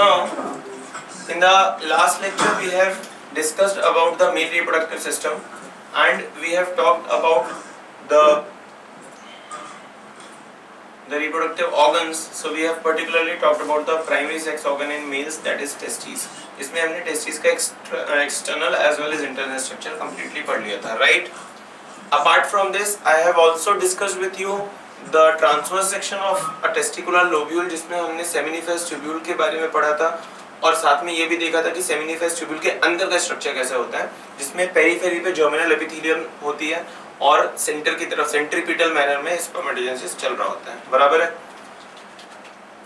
now, in the last lecture we have discussed about the male reproductive system and we have talked about the reproductive organs. So we have particularly talked about the primary sex organ in males, that is testes. इसमें हमने testes का external as well as internal structure completely पढ़ लिया था, right? Apart from this, I have also discussed with you the transverse section of a testicular lobule, जिसमें हमने seminiferous tubule के बारे में पढ़ा था और साथ में ये भी देखा था कि seminiferous tubule के अंदर का स्ट्रक्चर कैसा होता है, जिसमें पेरिफेरी पे जर्मिनल एपिथेलियम होती है और सेंटर की तरफ सेंट्रीपिटल मैनर में स्पर्मेटोजेनेसिस चल रहा होता है, बराबर है.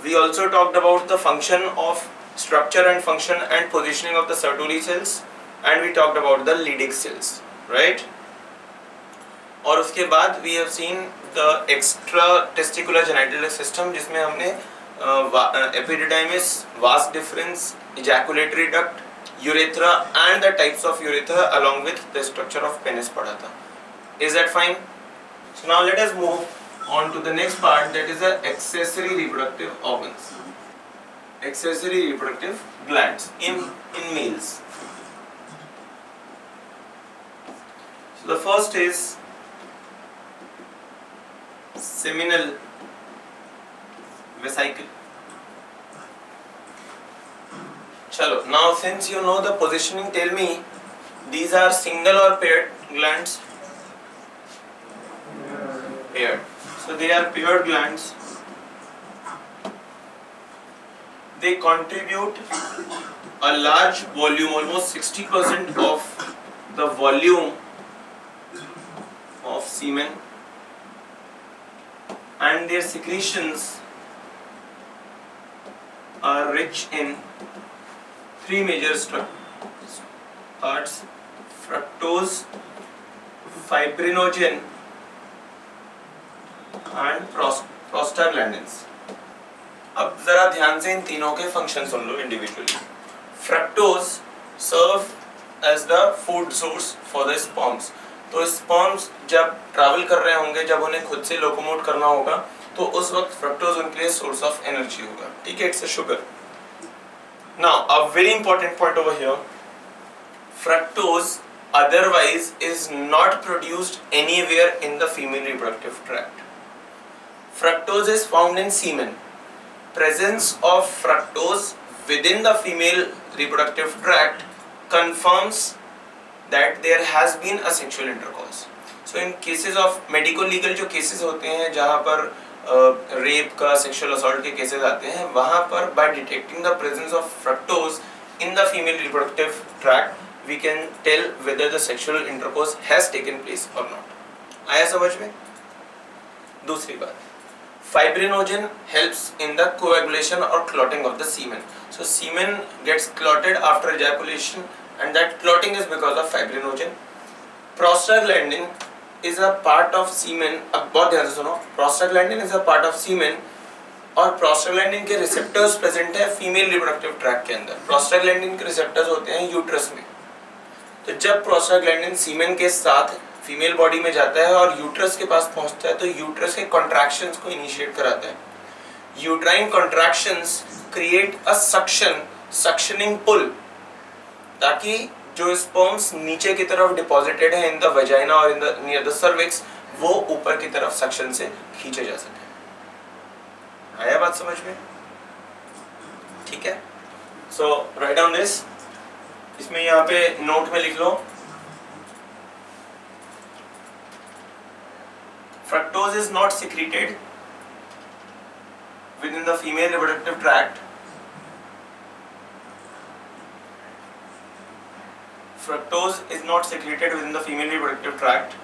We also talked about the function of structure and function and positioning of the Sertoli cells and we talked about the Leydig cells, right? और उसके बाद we have seen the extra testicular genital system, जिसमें हमने epididymis, vas deferens, ejaculatory duct, urethra and the types of urethra along with the structure of penis पढ़ा था. Is that fine? So now let us move on to the next part, that is the accessory reproductive organs, accessory reproductive glands in males. So the first is seminal vesicle. Chalo, now since you know the positioning, tell me these are single or paired glands? Paired. So they are paired glands. They contribute a large volume, almost 60% of the volume of semen, and their secretions are rich in three major parts: fructose, fibrinogen and prostaglandins. अब जरा ध्यान से इन तीनों के function सुन लो individually. Fructose serve as the food source for the sperms. तो स्पर्म्स जब ट्रैवल कर रहे होंगे, जब उन्हें खुद से लोकोमोट करना होगा, तो उस वक्त फ्रक्टोज उनके लिए सोर्स ऑफ एनर्जी होगा. ठीक है, it's a sugar. Now a very important point over here, fructose otherwise is not produced anywhere in the female reproductive tract. Fructose is found in semen. Presence of fructose within the female reproductive tract confirms that there has been a sexual intercourse. So in cases of medico-legal जो cases होते हैं जहाँ पर rape का, sexual assault के cases आते हैं, वहाँ पर by detecting the presence of fructose in the female reproductive tract we can tell whether the sexual intercourse has taken place or not. आया समझ में? दूसरी बात, fibrinogen helps in the coagulation or clotting of the semen. So semen gets clotted after ejaculation and that clotting is because of fibrinogen. Prostaglandin is a part of semen. अब बहुत ध्यान से सुनो, prostaglandin is a part of semen और prostaglandin के receptors present है female reproductive tract के अंदर. prostaglandin के receptors होते हैं यूट्रस में. तो जब प्रोस्टाग्लैंडिन सीमेन के साथ फीमेल बॉडी में जाता है और यूट्रस के पास पहुंचता है, तो यूट्रस के कॉन्ट्रैक्शंस को इनिशिएट कराता है. Uterine contractions create a suctioning pull, ताकि जो स्पर्म्स नीचे की तरफ डिपॉजिटेड है इन द वजाइना और in the near the cervix, वो ऊपर की तरफ सक्शन से खींचे जा सके. आया बात समझ में? ठीक है. So write down this. इसमें यहाँ पे नोट में लिख लो, fructose is not secreted within the female reproductive tract. Fructose is not secreted within the female reproductive tract.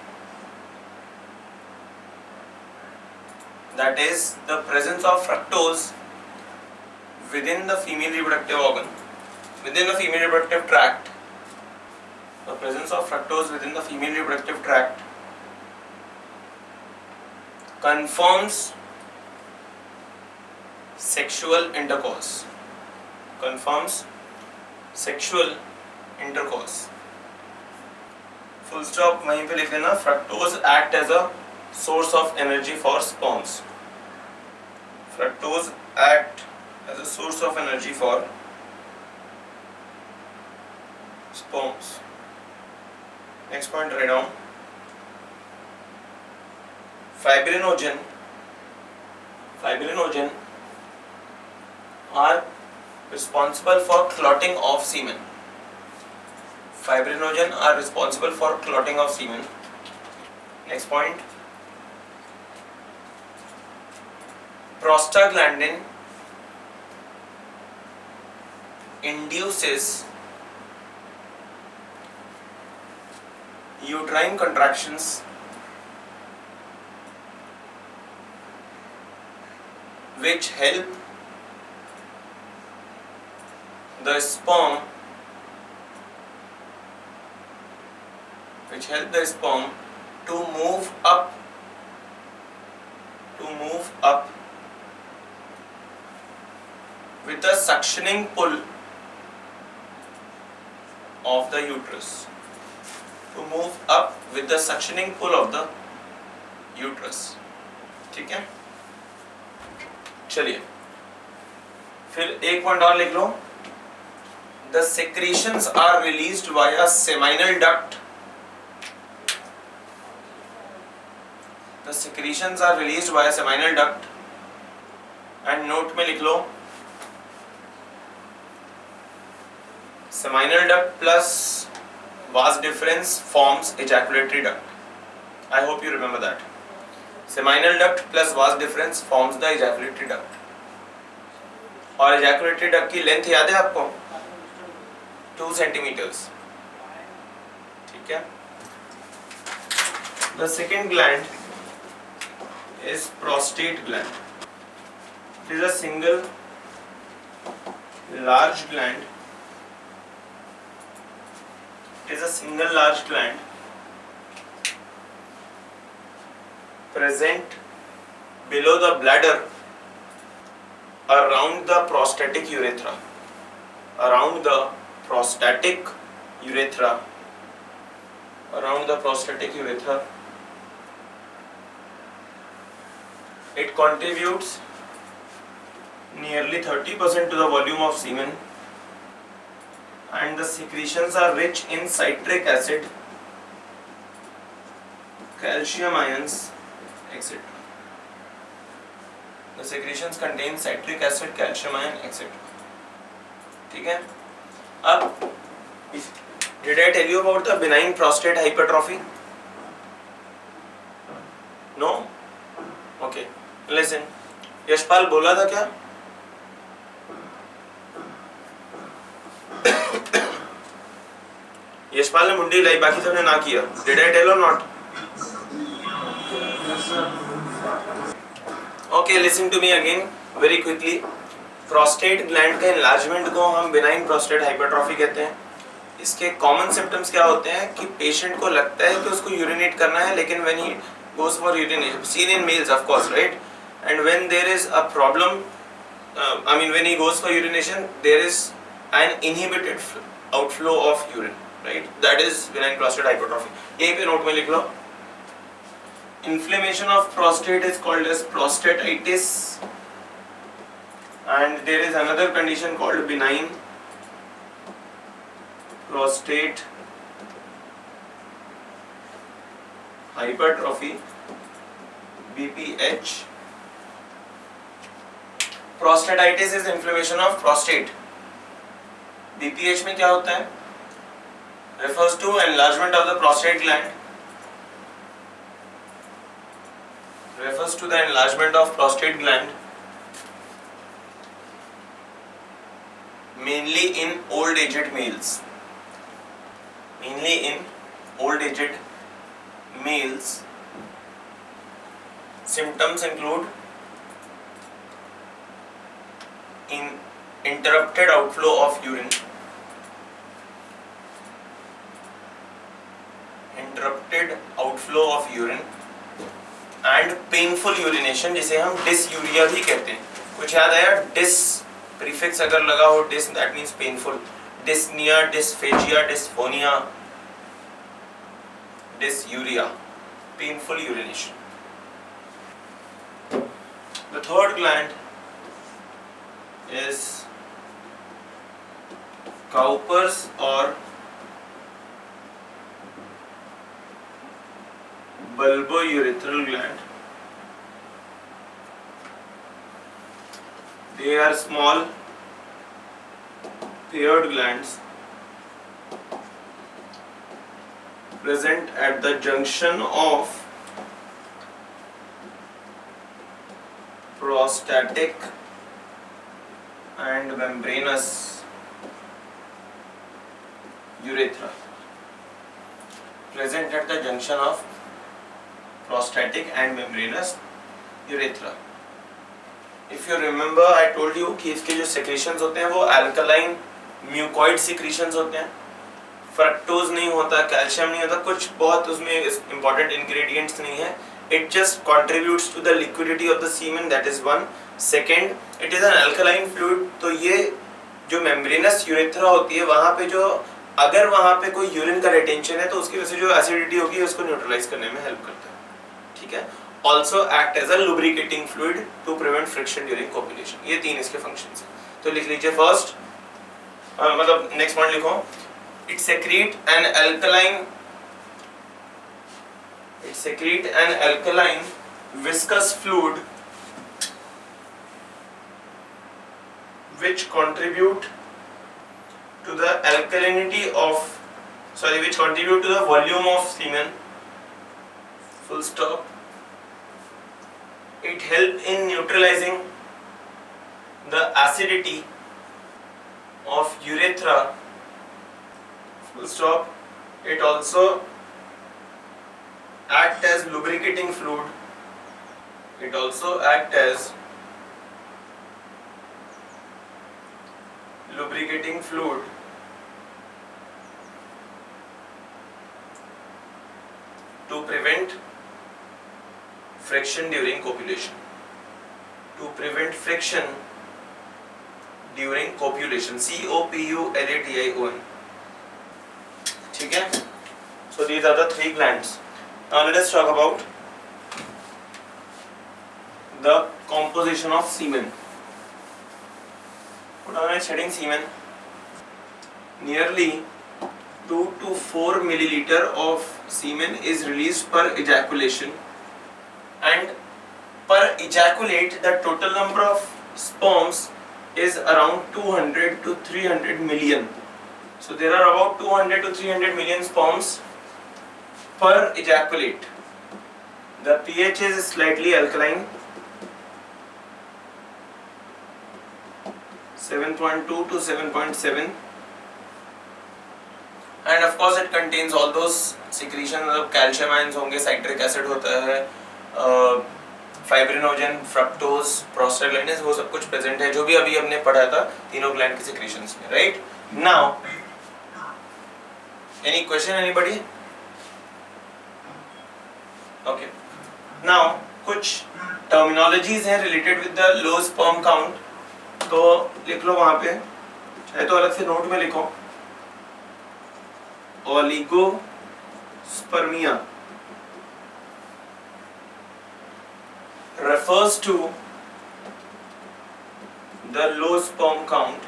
That is, the presence of fructose within the female reproductive organ, within the female reproductive tract, the presence of fructose within the female reproductive tract confirms sexual intercourse. Confirms sexual intercourse. Full stop वहीं पे लिख लेना. Fructose act as a source of energy for sperms. Fructose act as a source of energy for sperms. Next point, write down. Fibrinogen are responsible for clotting of semen. Fibrinogen are responsible for clotting of semen. Next point, prostaglandin induces uterine contractions which help the sperm to move up with the suctioning pull of the uterus. To move up with the suctioning pull of the uterus. ठीक है, चलिए फिर एक point और लिख लो. The secretions are released via seminal duct. The secretions are released via seminal duct. And note में लिख लो, seminal duct plus vas deferens forms ejaculatory duct. I hope you remember that. Seminal duct plus vas deferens forms the ejaculatory duct. और ejaculatory duct की length याद है आपको? 2 centimeters. ठीक है. The second gland is prostate gland. It is a single large gland. Present below the bladder around the prostatic urethra. It contributes nearly 30% to the volume of semen, and the secretions are rich in citric acid, calcium ions, etc. The secretions contain citric acid, calcium ion, etc. ठीक है. अब did I tell you about the benign prostate hypertrophy? No? Okay. Listen. Yashpal बोला था क्या? यशपाल ने मुंडी लाई, बाकी सबने ना किया. Did I tell or not? Okay, listen to me again very quickly. Prostate gland के enlargement को हम benign prostate hypertrophy कहते हैं. इसके common symptoms क्या होते हैं कि patient को लगता है कि उसको urinate करना है, लेकिन when he goes for urination, seen in males of course, right? And when there is a problem, when he goes for urination, there is an inhibited outflow of urine, right? That is benign prostate hypertrophy. यहीं पे note में लिख लो. Inflammation of prostate is called as prostatitis, and there is another condition called benign prostate hypertrophy, BPH. Prostatitis is inflammation of prostate. BPH में क्या होता है? Refers to enlargement of the prostate gland. Refers to the enlargement of prostate gland, mainly in old-aged males. Symptoms include interrupted outflow of urine, and painful urination, जिसे हम dysuria भी कहते हैं. कुछ याद आया? Dys prefix अगर लगा हो, dys that means painful. Dyspnea, dysphagia, dysphonia, dysuria, painful urination. The third gland is Cowper's or bulbourethral gland. They are small paired glands present at the junction of prostatic and membranous urethra. Present at the junction of prostatic and membranous urethra. If you remember, I told you कि इसके जो secretions होते हैं वो alkaline mucoid secretions होते हैं. Fructose नहीं होता, कैल्शियम नहीं होता, कुछ बहुत उसमें important ingredients नहीं है. It just contributes to the liquidity of the semen. That is one. Second, it is an alkaline fluid. तो ये जो membranous urethra होती है वहाँ पे जो अगर वहाँ पे कोई यूरिन का retention है तो उसकी वजह से जो एसिडिटी होगी उसको न्यूट्रलाइज करने में हेल्प करता है. ठीक है. Also act as a lubricating fluid to prevent friction during copulation. ये तीन इसके functions हैं. तो लिख लीजिए first, मतलब next point लिखो. It secrete an alkaline viscous fluid which contribute to the volume of semen. Full stop. It help in neutralizing the acidity of urethra. Full stop. It also act as lubricating fluid. It also act as lubricating fluid to prevent friction during copulation. To prevent friction during copulation. COPULATION. ठीक है. So these are the three glands. Now let us talk about the composition of semen. Put on a heading semen. Nearly 2 to 4 milliliter of semen is released per ejaculation, and per ejaculate the total number of sperms is around 200 to 300 million. So there are about 200 to 300 million sperms per ejaculate. The pH is slightly alkaline, 7.2 to 7.7, and of course it contains all those secretions. Calcium ions होंगे, citric acid होता है, fibrinogen, fructose, prostaglandins, वो सब कुछ present है जो भी अभी हमने पढ़ा था तीनों ग्लैंड के सेक्रेशंस में. Right now any question anybody? Okay. Now कुछ टर्मिनोलॉजीज हैं related with the low sperm count, तो लिख लो वहां पे, चाहे तो अलग से नोट में लिखो. Oligospermia refers to the low sperm count.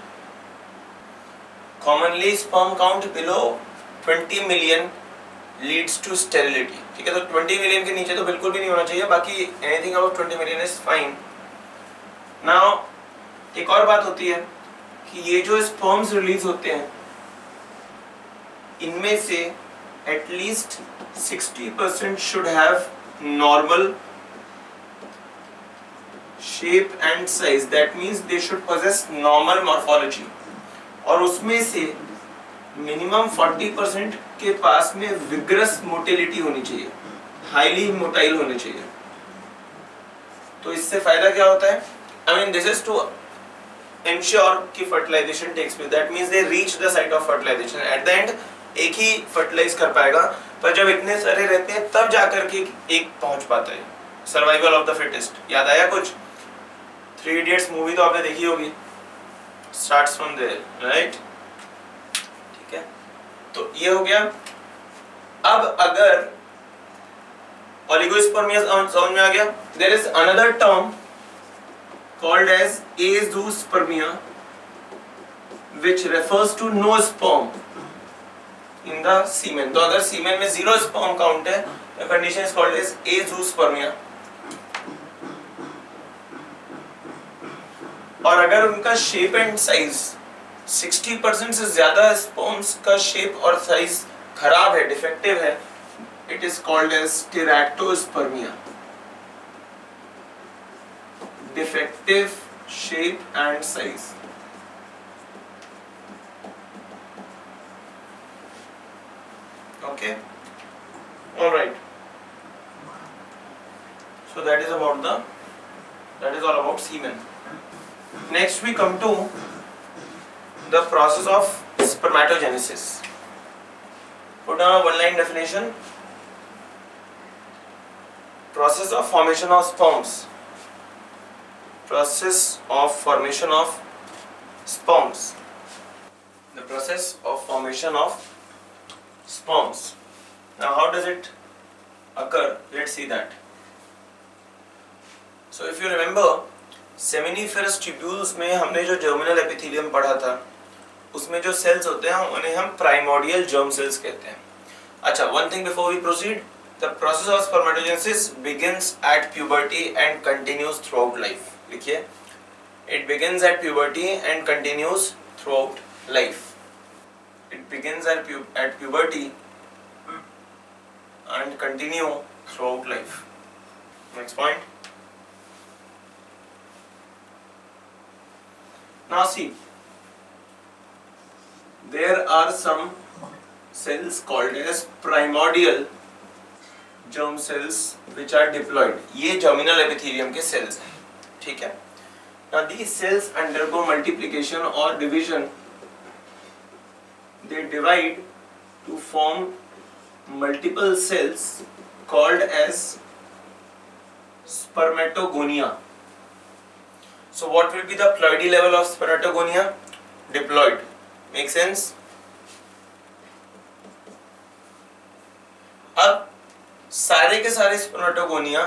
Commonly sperm count below 20 million leads to sterility. ठीक है, तो 20 million के नीचे तो बिल्कुल भी नहीं होना चाहिए, बाकी anything above 20 million is fine. Now एक और बात होती है कि ये जो sperms रिलीज होते हैं इनमें से at least 60% should have normal shape and size. That means they should possess normal morphology. और उसमें से minimum 40% के पास में vigorous motility होनी चाहिए, highly motile होने चाहिए. तो इससे फायदा क्या होता है? I mean this is to ensure कि fertilization takes place. That means they reach the site of fertilization. At the end एक ही fertilize कर पाएगा, पर जब इतने सारे रहते हैं तब जाकर के एक पहुंच पाता है. Survival of the fittest. याद आया कुछ? 3 Idiots मूवी तो आपने देखी होगी. Starts from there, right? ठीक है, तो ये हो गया. अब अगर ओलिगोस्पर्मिया समझ में आ गया, there is another term called as azoospermia which refers to no sperm in the semen. तो अगर semen में 0 sperm count है The condition is called as azoospermia. और अगर उनका शेप एंड साइज 60% से ज्यादा स्पर्म्स का शेप और साइज खराब है, डिफेक्टिव है, it is called as teratospermia. Defective shape and size. Okay, all right. So that is all about semen. Next we come to the process of spermatogenesis. Put down a one-line definition. Process of formation of sperms. Process of formation of sperms. The process of formation of sperms. Now how does it occur? Let's see that. So if you remember, seminiferous tubules में हमने जो germinal epithelium पढ़ा था, उसमें जो sales होते हैं उन्हें हम प्राइमोर्डियल जर्म सेल्स कहते हैं. अच्छा, one thing before we proceed, the process of spermatogenesis begins at puberty and continues throughout life. लिखिए, it begins at puberty and continues throughout life. It begins at puberty and continue throughout life. Next point. Now see, there are some cells called as primordial germ cells which are diploid. ये germinal epithelium के cells हैं, ठीक है. Now these cells undergo multiplication or division. They divide to form multiple cells called as spermatogonia. So what will be the ploidy level of spermatogonia? Diploid. Make sense? अब सारे के सारे spermatogonia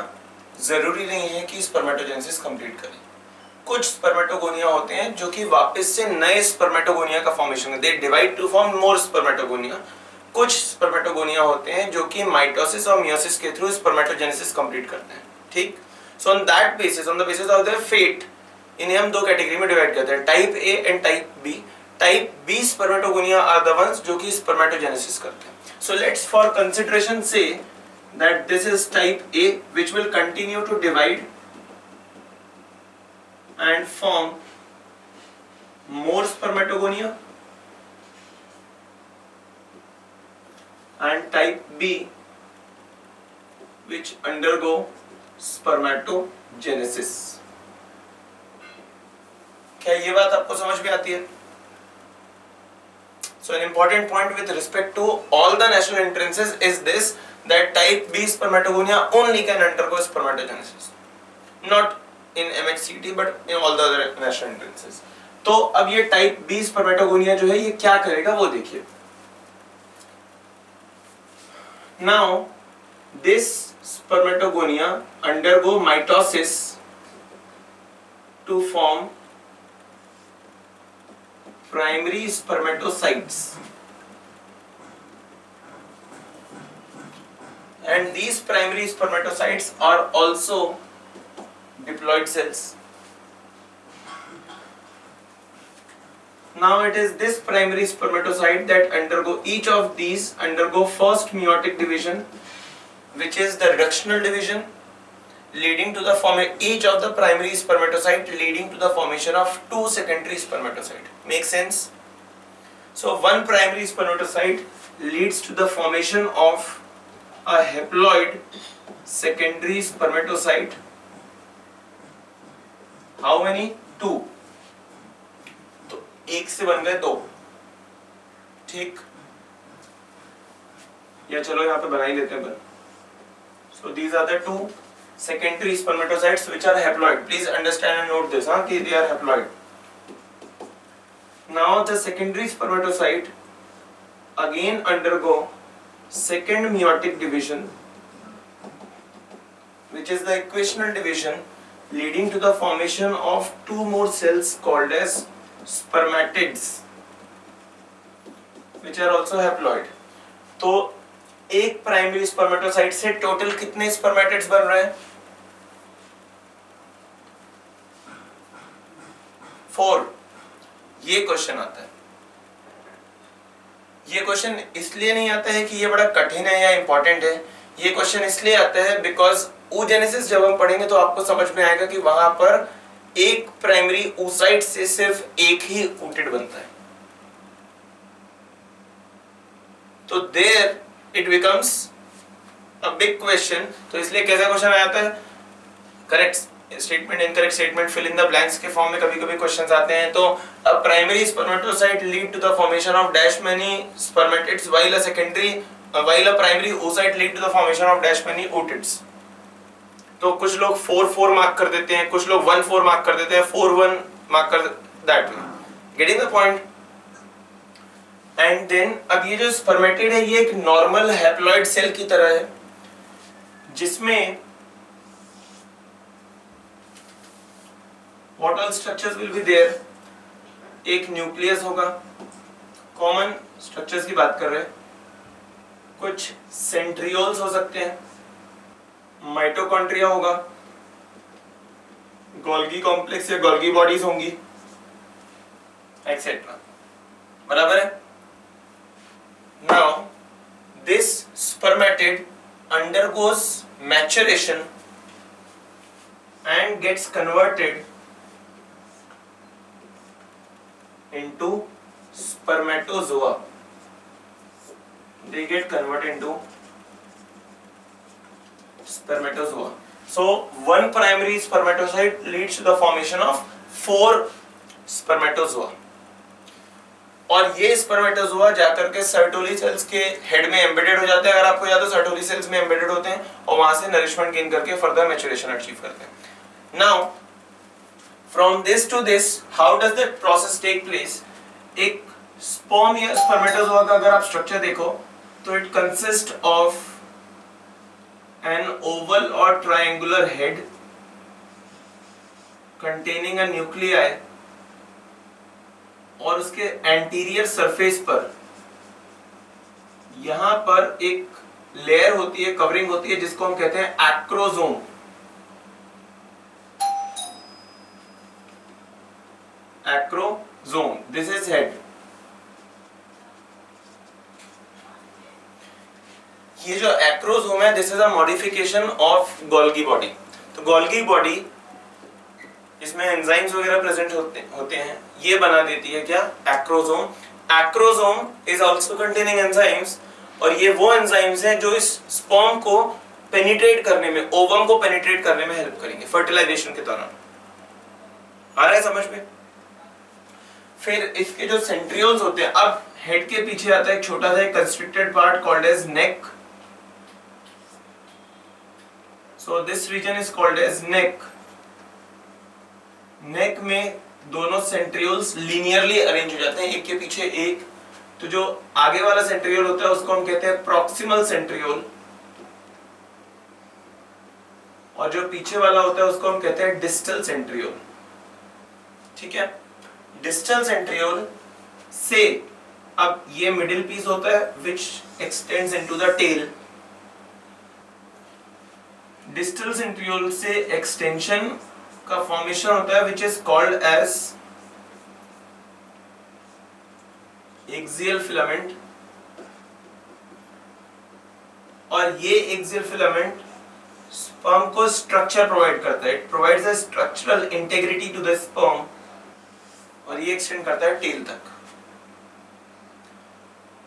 जरूरी नहीं है कि स्पर्मेटोजेनेसिस कंप्लीट करें. कुछ स्पर्मेटोगोनिया होते हैं जो कि वापस से नए स्पर्मेटोगोनिया का फॉर्मेशन करते हैं. They divide two form more spermatogonia. कुछ स्पर्मेटोगोनिया होते हैं जो कि माइटोसिस और मियोसिस के थ्रू स्पर्मेटोजेनेसिस कंप्लीट करते हैं. ठीक. So on that basis, on the basis of their fate, इन्हें हम दो कैटेगरी में डिवाइड करते हैं, type A and type B. Type B spermatogonia are the ones जो कि स्पर्मेटोजेनेसिस करते हैं. सो लेट्स फॉर कंसीडरेशन से that this is type A which will continue to divide and form more spermatogonia, and type B which undergo spermatogenesis. क्या ये बात आपको समझ में आती है? So an important point with respect to all the national entrances is this, that type B spermatogonia only can undergo spermatogenesis, not in MHCT but in all the other national entrances. तो अब ये type B spermatogonia जो है ये क्या करेगा वो देखिए. Now this spermatogonia undergo mitosis to form primary spermatocytes, and these primary spermatocytes are also diploid cells. Now it is this primary spermatocyte that each of these undergo first meiotic division, which is the reductional division, leading to the each of the primary spermatocyte leading to the formation of two secondary spermatocyte. Make sense? So one primary spermatocyte leads to the formation of a haploid secondary spermatocyte. How many? 2. तो एक से बन गए 2. ठीक, या चलो यहाँ पे बना ही लेते हैं. So these are the two secondary spermatocytes which are haploid. Please understand and note this, कि they are haploid. Now the secondary spermatocyte again undergo second meiotic division, which is the equational division, leading to the formation of two more cells called as spermatids, which are also haploid. तो एक primary spermatocyte से total कितने spermatids बन रहे हैं? 4। ये question आता है। ये क्वेश्चन इसलिए नहीं आता है कि ये बड़ा कठिन है या इंपॉर्टेंट है, ये क्वेश्चन इसलिए आता है बिकॉज oogenesis जब हम पढ़ेंगे तो आपको समझ में आएगा कि वहां पर एक प्राइमरी oocyte से सिर्फ एक ही oocyte बनता है। तो there it becomes a big question. तो इसलिए कैसा क्वेश्चन आता है, correct statement, incorrect statement, fill in the blanks के फॉर्म में कभी कभी क्वेश्चंस आते हैं। तो a primary spermatocyte lead to the formation of dash many spermatids while a primary oocyte lead to the formation of dash many oocytes। तो कुछ लोग 4 मार्क कर देते हैं, कुछ लोग 1 मार्क कर देते हैं, 4 मार्क कर that way, getting the point. And then अब ये जो स्पर्मेटिड है ये एक नॉर्मल हैप्लॉइड सेल की तरह है जिसमें what all structures will be there. एक न्यूक्लियस होगा, कॉमन स्ट्रक्चर्स की बात कर रहे हैं, कुछ सेंट्रियोल्स हो सकते हैं, माइटोकॉन्ड्रिया होगा, गोल्गी कॉम्प्लेक्स या गोल्गी बॉडीज होंगी, एक्सेट्रा। बराबर है। Now this spermatid undergoes maturation and gets converted into spermatozoa. They get converted into spermatozoa. So one primary spermatocyte leads to the formation of 4 spermatozoa. और ये spermatozoa जाकर के Sertoli cells के head में embedded हो जाते हैं। अगर आपको याद हो, सर्टोली सेल्स में एम्बेडेड होते हैं और वहां से नरिशमेंट गेन करके फर्दर मैच्योरेशन अचीव करते हैं। Now from this to this how does that process take place. एक स्पर्म या स्पर्मेटोजोआ का अगर आप स्ट्रक्चर देखो तो it consist of an oval और triangular head containing a nuclei, और उसके एंटीरियर सरफेस पर यहां पर एक लेयर होती है, कवरिंग होती है, जिसको हम कहते हैं acrosome. Acrosome, this is head. ये जो एक्रोसोम है this is a modification of Golgi body. तो गोल्गी बॉडी इसमें एंजाइम्स वगैरह प्रेजेंट होते हैं, ये बना देती है क्या, acrosome. Acrosome is also containing enzymes, और ये वो एंजाइम्स हैं जो इस स्पर्म को पेनिट्रेट करने में, ओवम को पेनिट्रेट करने में हेल्प करेंगे फर्टिलाइजेशन के दौरान। आ रहा है समझ में। फिर इसके जो सेंट्रियोल्स होते हैं, अब हेड के पीछे आता है एक छोटा सा constricted part called as neck. So this region is called as neck. Neck में दोनों सेंट्रियोल्स लीनियरली अरेंज हो जाते हैं, एक के पीछे एक। तो जो आगे वाला सेंट्रियोल होता है उसको हम कहते हैं प्रॉक्सिमल सेंट्रियोल, और जो पीछे वाला होता है उसको हम कहते हैं डिस्टल सेंट्रियोल। ठीक है। डिस्टल सेंट्रियोल से अब ये मिडिल पीस होता है which extends into the tail. Distal centriole से एक्सटेंशन का फॉर्मेशन होता है which is called as axial filament, और ये एक्सियल फिलामेंट स्पर्म को स्ट्रक्चर प्रोवाइड करता है। It provides a structural integrity to the sperm, और ये एक्सटेंड करता है टेल तक।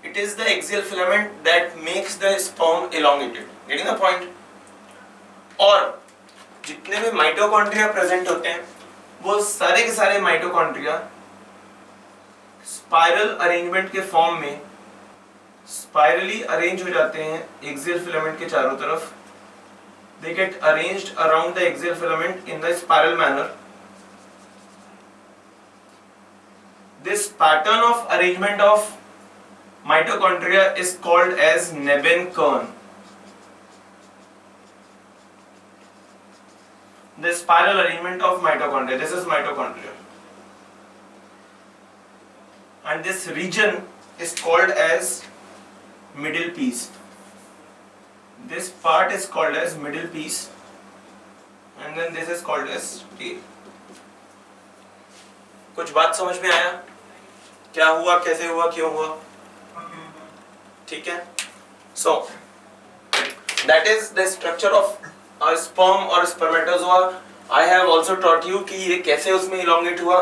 It is the axial filament that makes the sperm elongated, getting the point. और जितने भी माइटोकॉन्ड्रिया प्रेजेंट होते हैं वो सारे के सारे माइटोकॉन्ड्रिया स्पाइरल अरेंजमेंट के फॉर्म में स्पाइरली अरेंज हो जाते हैं एक्सियल फिलामेंट के चारों तरफ। They get arranged around the axial filament in the spiral manner. This pattern of arrangement of mitochondria is called as nebenkern. The spiral arrangement of mitochondria. This is mitochondria, and this region is called as middle piece. this part is called as middle piece and then this is called as tail. कुछ बात समझ में आया? क्या हुआ, कैसे हुआ, क्यों हुआ? ठीक है. So that is the structure of a sperm or spermatozoa. I have also taught you कि ये कैसे उसमें elongate हुआ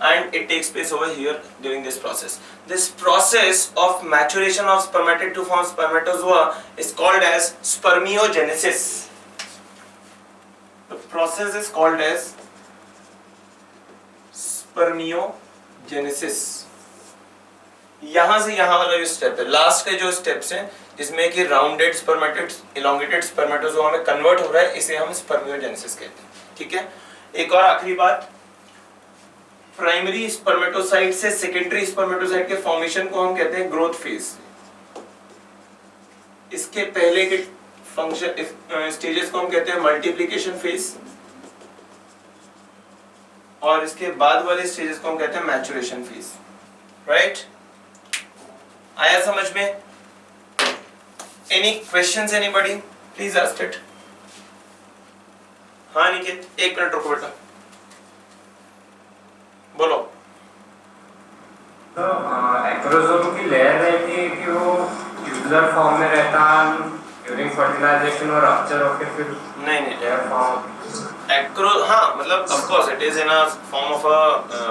and it takes place over here during this process. This process of maturation of spermatid to form spermatozoa is called as spermiogenesis. The process is called as spermiogenesis. यहाँ से यहाँ वाला जो स्टेप है, लास्ट के जो steps हैं जिसमें कि राउंडेड स्पर्मेटिड इलोंगेटेड स्पर्मेटोजोआ में कन्वर्ट हो रहा है, इसे हम स्पर्मियोजेनेसिस कहते हैं. ठीक है. एक और आखिरी बात, प्राइमरी स्पर्मेटोसाइट से सेकेंडरी स्पर्मेटोसाइट के फॉर्मेशन को हम कहते हैं ग्रोथ फेज. इसके पहले के फंक्शन स्टेजेस को हम कहते हैं मल्टीप्लिकेशन फेज और इसके बाद वाले स्टेजेस को हम कहते हैं मैचुरेशन फेज. राइट? आया समझ में? Any questions anybody? Please ask it. हाँ निकेत, एक मिनट रुको बेटा, बोलो. तो एक्रोसोम की लेयर रहती है कि वो ट्यूबुलर फॉर्म में रहता ड्यूरिंग फर्टिलाइजेशन और रप्चर होके फिर नहीं लेयर फॉर्म एक्रो, हाँ मतलब of course it is in a form of a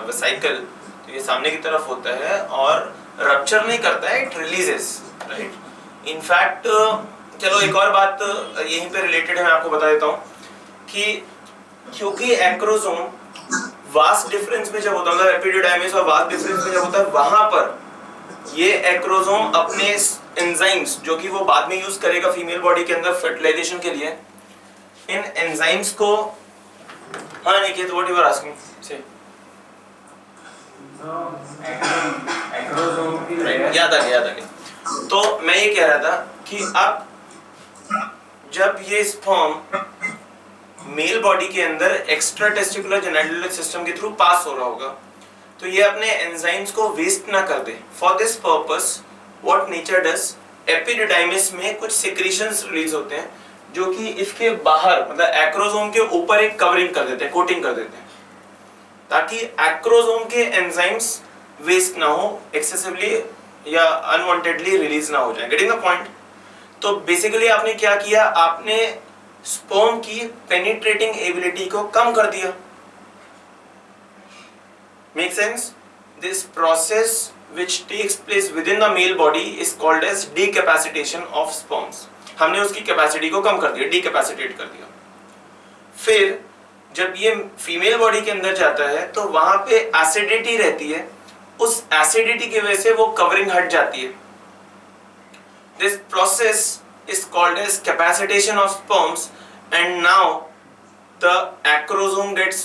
vesicle, तो ये सामने की तरफ होता है और रप्चर नहीं करता है, इट रिलीजेस. राइट? इनफैक्ट चलो एक और बात यहीं पे रिलेटेड है, मैं आपको बता देता हूँ कि क्योंकि एक्रोसोम वास्ट डिफरेंस में जब होता है, मतलब एपिडिडाइमिस और वास्ट डिफरेंस में जब होता है, वहां पर ये एक्रोसोम अपने एंजाइम्स जो कि वो बाद में यूज करेगा फीमेल बॉडी के अंदर फर्टिलाइजेशन के लिए, इन एंजाइम्स को, हाँ Niket what you are asking से, एक्रोसोम की लेयर याद आ गया. तो मैं ये कह रहा था कि अब जब ये स्पर्म मेल बॉडी के अंदर एक्स्ट्रा टेस्टिकुलर जेनिटल सिस्टम के थ्रू पास हो रहा होगा, तो ये अपने एंजाइम्स को वेस्ट ना कर दे. For this purpose what nature does, epididymis में कुछ सिक्रीशंस रिलीज होते हैं जो कि इसके बाहर मतलब एक्रोसोम के ऊपर एक कवरिंग कर देते हैं, कोटिंग कर देते हैं, ताकि एक्रोसोम के एंजाइम्स वेस्ट ना हो, एक्सेसिवली या अनवांटेडली रिलीज ना हो जाए. Getting the point? तो बेसिकली आपने क्या किया, आपने स्पर्म की पेनिट्रेटिंग एबिलिटी को कम कर दिया. Make sense? This process which takes place within the male body is called as decapacitation of sperms. हमने उसकी कैपेसिटी को कम कर दिया, डिकैपेसिटेट कर दिया. फिर जब ये फीमेल बॉडी के अंदर जाता है तो वहां पे एसिडिटी रहती है, उस एसिडिटी की वजह से वो कवरिंग हट जाती है. This process is called as capacitation of sperms and now the acrosome gets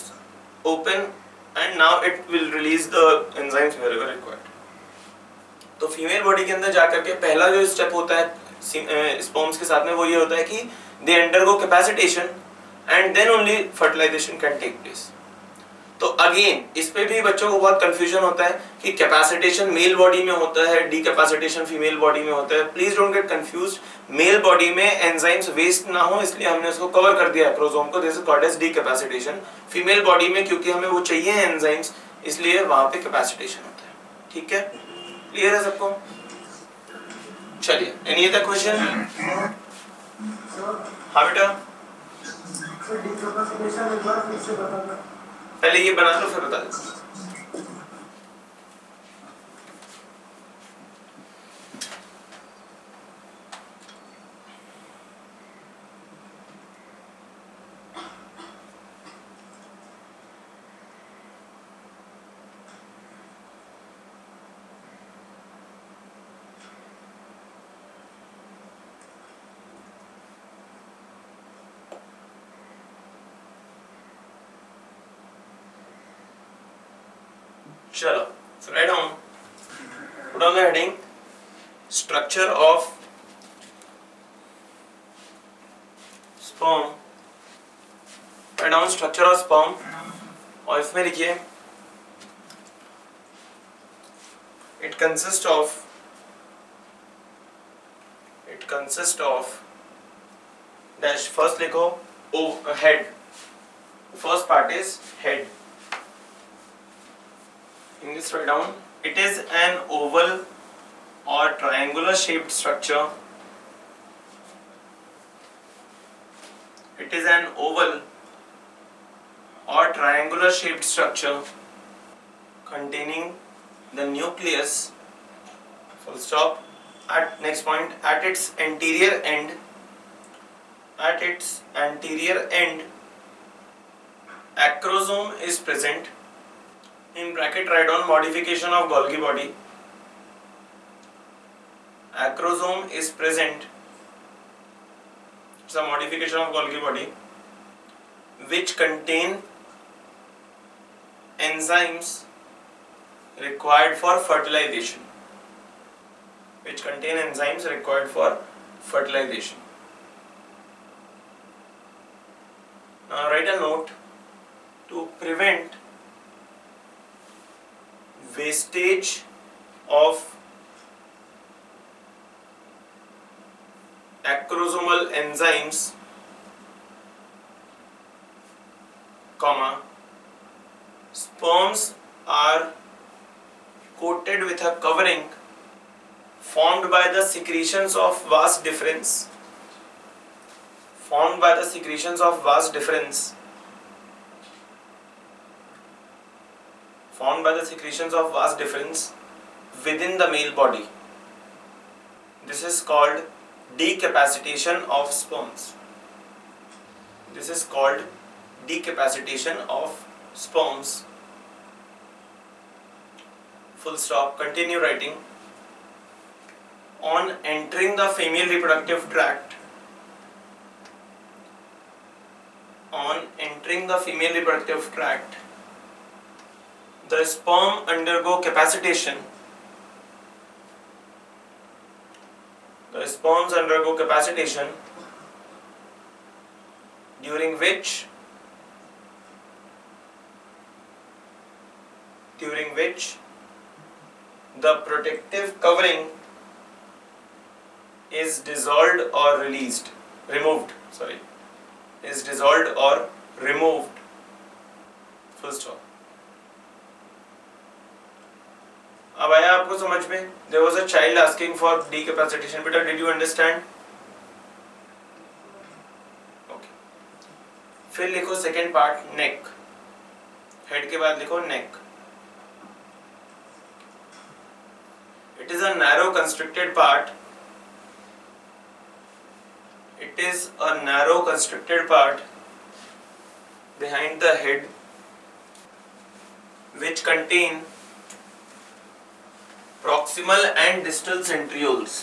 open and now it will release the enzymes wherever required. तो फीमेल बॉडी के अंदर जाकर के पहला जो स्टेप होता है स्पर्म्स के साथ में वो ये होता है कि they undergo capacitation and then only fertilization can take place. तो अगेन इस पे भी बच्चों को बहुत कंफ्यूजन होता है कि कैपेसिटेशन मेल बॉडी में होता है, डीकैपेसिटेशन फीमेल बॉडी में होता है. Please don't get confused. Male body में एंजाइम्स वेस्ट ना हो इसलिए हमने उसको कवर कर दिया एक्रोसोम को, this is called as decapacitation. Female body में क्योंकि हमें वो चाहिए एंजाइम्स इसलिए वहां पे कैपेसिटेशन होता है. ठीक है, क्लियर है सबको? चलिए, एनी अदर क्वेश्चन? हाँ बेटा, पहले ये बना लो फिर बता दो. चलो, so write down, put on the heading structure of sperm. write down structure of sperm और इसमें लिखिए it consists of dash first लिखो head, first part is head. English write down. It is an oval or triangular shaped structure. It is an oval or triangular shaped structure containing the nucleus. Full stop. At next point, at its anterior end, acrosome is present. In bracket write down modification of Golgi body. Acrosome is present. It's a modification of Golgi body which contain enzymes required for fertilization. Now write a note to prevent wastage of acrosomal enzymes, sperms are coated with a covering formed by the secretions of vas deferens. Within the male body. This is called decapacitation of sperms. Full stop. Continue writing. On entering the female reproductive tract, the sperm undergo capacitation. During which the protective covering is dissolved or removed. Full stop. अब आया आपको समझ में? There was a child asking for decapacitation. बेटा, did you understand? Okay. फिर लिखो second part, neck. Head के बाद लिखो neck. It is a narrow constricted part. Behind the head, which contain proximal and distal centrioles.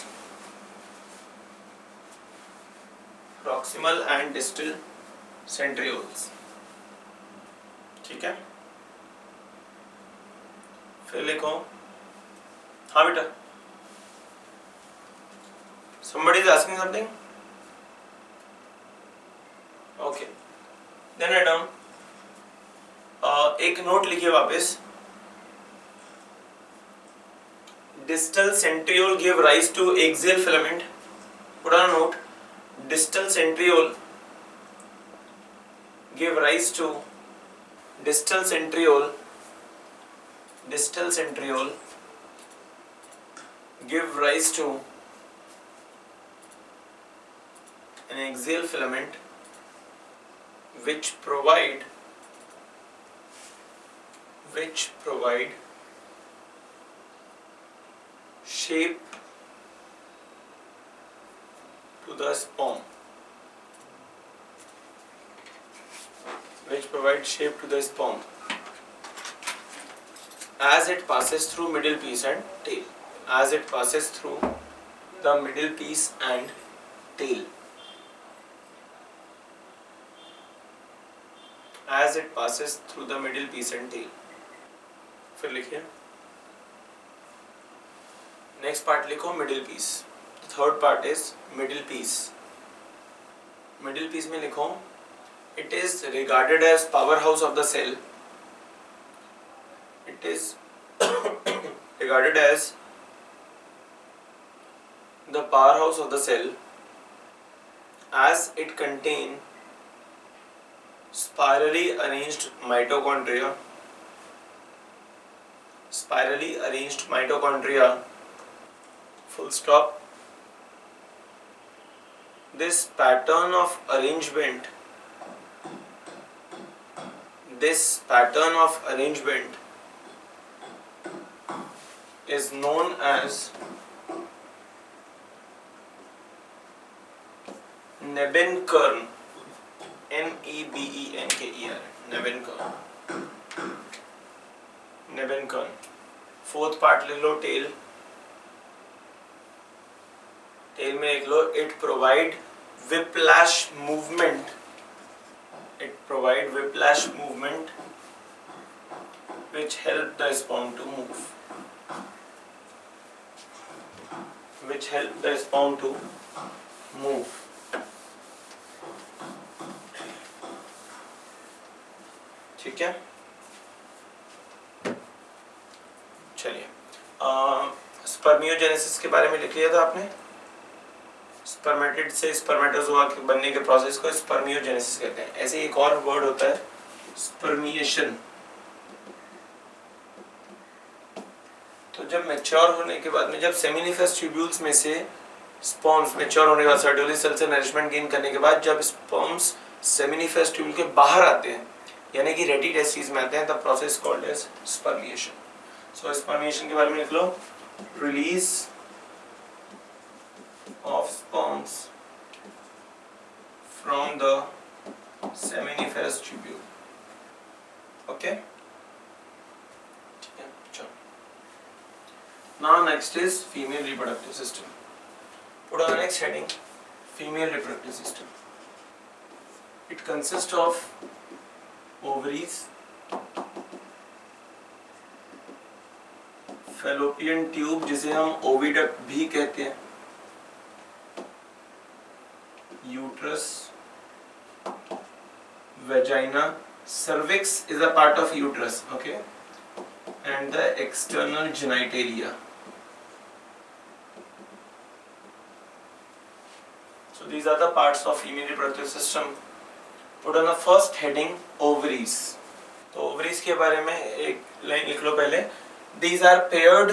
ठीक है? फिर लिखो, हाँ बेटा, somebody is asking something? Okay. Then write down. एक नोट लिखिए वापस. Distal centriole give rise to axial filament. Put on a note. Distal centriole give rise to an axial filament which provide shape to the sperm. As it passes through middle piece and tail. फिर लिखिए. Next part लिखो middle piece. Third part is middle piece. Middle piece में लिखो, it is regarded as power house of the cell. as it contain spirally arranged mitochondria. Spirally arranged mitochondria. Full stop. This pattern of arrangement is known as Nebenkern. Nebenker. Nebenkern. Fourth part ले लो, tail में लिख लो, it provide whiplash movement. It provide whiplash movement which help the sperm to move. ठीक है, चलिए spermiogenesis के बारे में लिख लिया था आपने। स्पर्मेटिड से स्पर्मेटोजोआ के बनने के प्रोसेस को स्पर्मियोजेनेसिस कहते हैं। ऐसे एक और वर्ड होता है स्पर्मिएशन। तो जब मैच्योर होने के बाद में, जब सेमिनिफेस ट्यूब्यूल्स में से स्पर्म्स मैच्योर होने के बाद सर्टोली सेल से नरिशमेंट गेन करने के बाद जब स्पर्म्स सेमिनिफेस ट्यूब्यूल के बाहर आते हैं, यानी कि रेडी टेस्टिस में आते हैं, तब प्रोसेस कॉल्ड एज स्पर्मिएशन। सो स्पर्मिएशन के बारे में लिख लो, release of sperms from the seminiferous tubule. Okay? Now next is female reproductive system. Put on the next heading, female reproductive system. It consists of ovaries, fallopian tube जिसे हम oviduct भी कहते हैं, uterus, vagina, cervix is a part of uterus, okay, and the external genitalia. So these are the parts of female reproductive system. Put on the first heading, ovaries. तो ovaries के बारे में एक लाइन लिख लो पहले. These are paired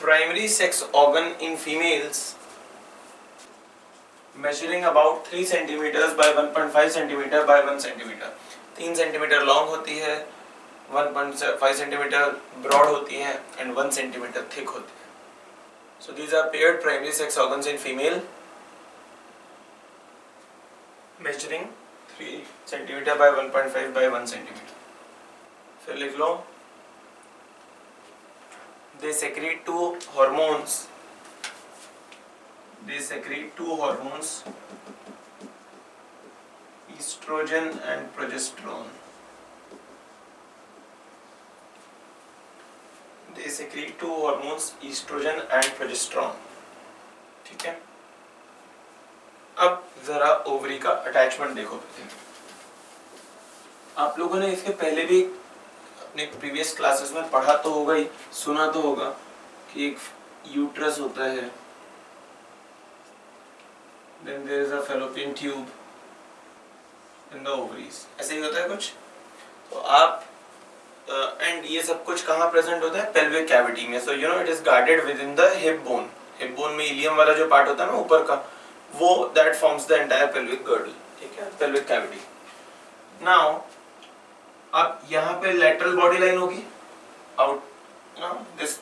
primary sex organ in females, measuring about 3 centimeters by 1.5 centimeter by 1 centimeter. 3 centimetre long होती है, 1.5 centimetre broad होती है and 1 centimeter थिक होती है. So these are paired primary sex organs in female, measuring 3 centimeter by 1.5 by 1 centimeter. फिर लिख लो, they secrete two hormones. Estrogen and progesterone. They secrete two hormones, estrogen and progesterone. ठीक है, अब जरा ovary का attachment देखो. आप लोगों ने इसके पहले भी अपने प्रीवियस क्लासेस में पढ़ा तो होगा ही, सुना तो होगा कि एक यूट्रस होता है, then there is a fallopian tube in the ovaries. ऐसे ही होता है कुछ. तो आप एंड ये सब कुछ कहाँ प्रेजेंट होता है? पेल्विक कैविटी में. So you know it is guarded with in the hip bone. Hip bone में इलियम वाला जो पार्ट होता है ना ऊपर का, वो that forms the entire pelvic girdle. ठीक है, पेल्विक कैविटी. नाउ अब यहाँ पे लेटरल बॉडी लाइन होगी, आउट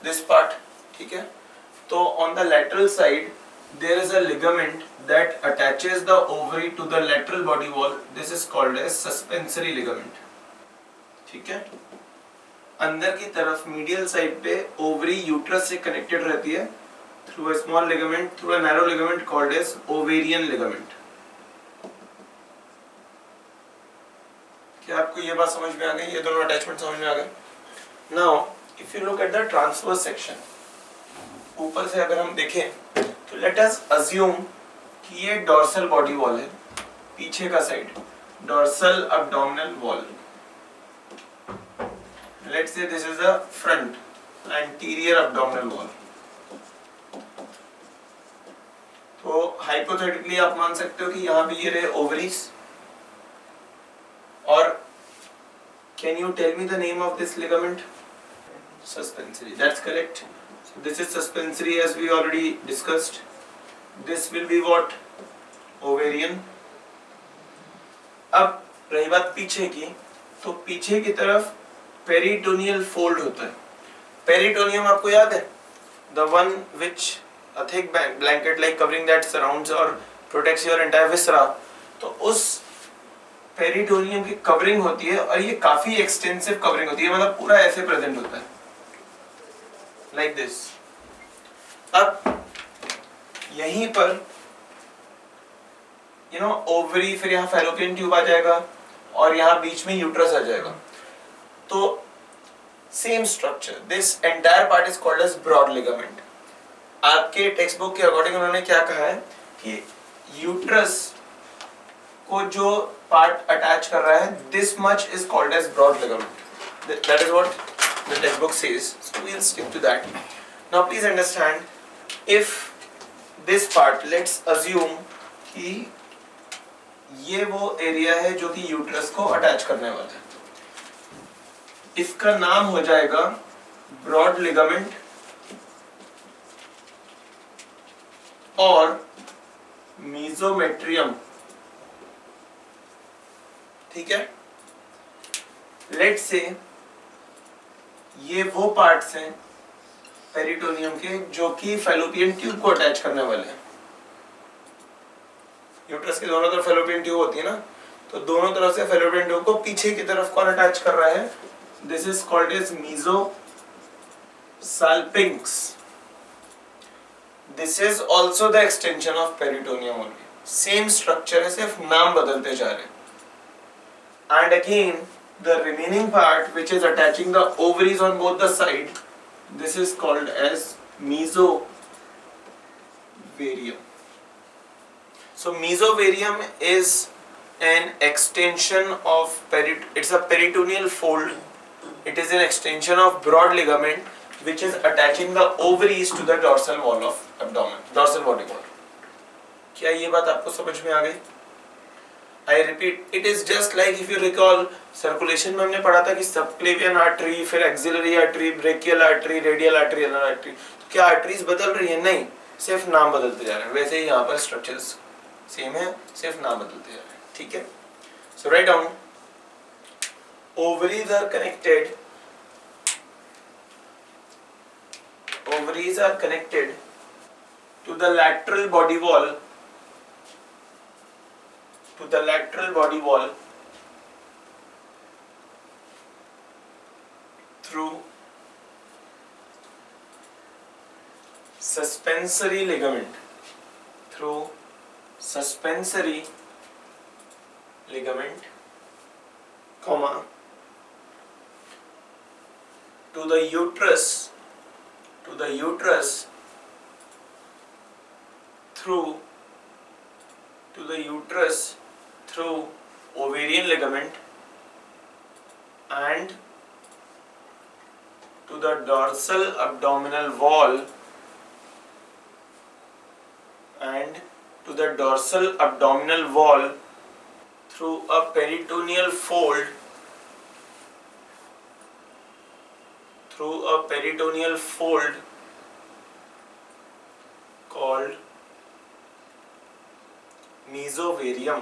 दिस पार्ट. ठीक है, तो on the lateral side there is a ligament that attaches the ovary to the lateral body wall. This is called as suspensory ligament. ठीक है, अंदर की तरफ मीडियल साइड पे ओवरी यूट्रस से कनेक्टेड रहती है through a small ligament, through a narrow ligament called as ovarian ligament. क्या आपको ये बात समझ में आ गई? ये दोनों अटैचमेंट समझ में आ गए? Now, if you look at the transverse section, ऊपर से अगर हम देखें तो लेट अस अज्यूम कि ये डॉर्सल बॉडी वॉल है, पीछे का side dorsal abdominal wall. Let's say this is the front anterior abdominal wall. तो हाइपोथेटिकली आप मान सकते हो कि यहाँ पे ये रहे ओवरीज, और can you tell me the name of this ligament? Suspensory, that's correct. So this is suspensory as we already discussed. This will be what? Ovarian. अब रही बात पीछे की, तो पीछे की तरफ पेरिटोनियल फोल्ड होता है. पेरिटोनियम आपको याद है? The one which a thick blanket like covering that surrounds or protects your entire viscera. तो उस पेरिटोनियम की कवरिंग होती है, और ये काफी एक्सटेंसिव कवरिंग होती है, मतलब पूरा ऐसे प्रेजेंट होता है like this. अब यहीं पर ओवरी, फिर यहाँ फैलोपियन ट्यूब आ जाएगा, और यहाँ बीच में यूट्रस आ जाएगा. तो same structure, this entire part is called as broad ligament. आपके टेक्स्ट बुक के अकॉर्डिंग उन्होंने क्या कहा है कि यूट्रस को जो पार्ट अटैच कर रहा है, this much is called as broad ligament. That is what the textbook says, so we'll stick to that. Now please understand, if this part, let's assume कि ये वो एरिया है जो कि यूट्रस को अटैच करने वाला है, इसका नाम हो जाएगा ब्रॉड लिगामेंट और मीजोमेट्रियम. ठीक है, लेट्स से ये वो पार्ट्स हैं पेरिटोनियम के जो कि फैलोपियन ट्यूब को अटैच करने वाले हैं. यूट्रस के दोनों तरफ फैलोपियन ट्यूब होती है ना, तो दोनों तरफ से फैलोपियन ट्यूब को पीछे की तरफ कौन अटैच कर रहा है? This is called as mesosalpinx. This is also the extension of peritoneum only. Same structure है, सिर्फ नाम बदलते जा रहे हैं. And again the remaining part which is attaching the ovaries on both the side, this is called as mesovarium. So mesovarium is an extension of it's a peritoneal fold. It is an extension of broad ligament which is attaching the ovaries to the dorsal wall of abdomen, dorsal body wall. क्या ये बात आपको समझ में आ गई? I repeat, it is just like if you recall, circulation में हमने पढ़ा था कि सबक्लेवियन आर्टरी, फिर axillary artery, brachial artery, radial artery, ulnar artery. तो क्या आर्टरीज बदल रही है? नहीं, सिर्फ नाम बदलते जा रहे हैं. वैसे ही यहाँ पर स्ट्रक्चर्स सेम है, सिर्फ नाम बदलते जा रहे हैं. ठीक है, so write down. Ovaries are connected, ovaries are connected to the lateral body wall, through suspensory ligament, comma, to the uterus through ovarian ligament, and to the dorsal abdominal wall through a peritoneal fold called mesovarium.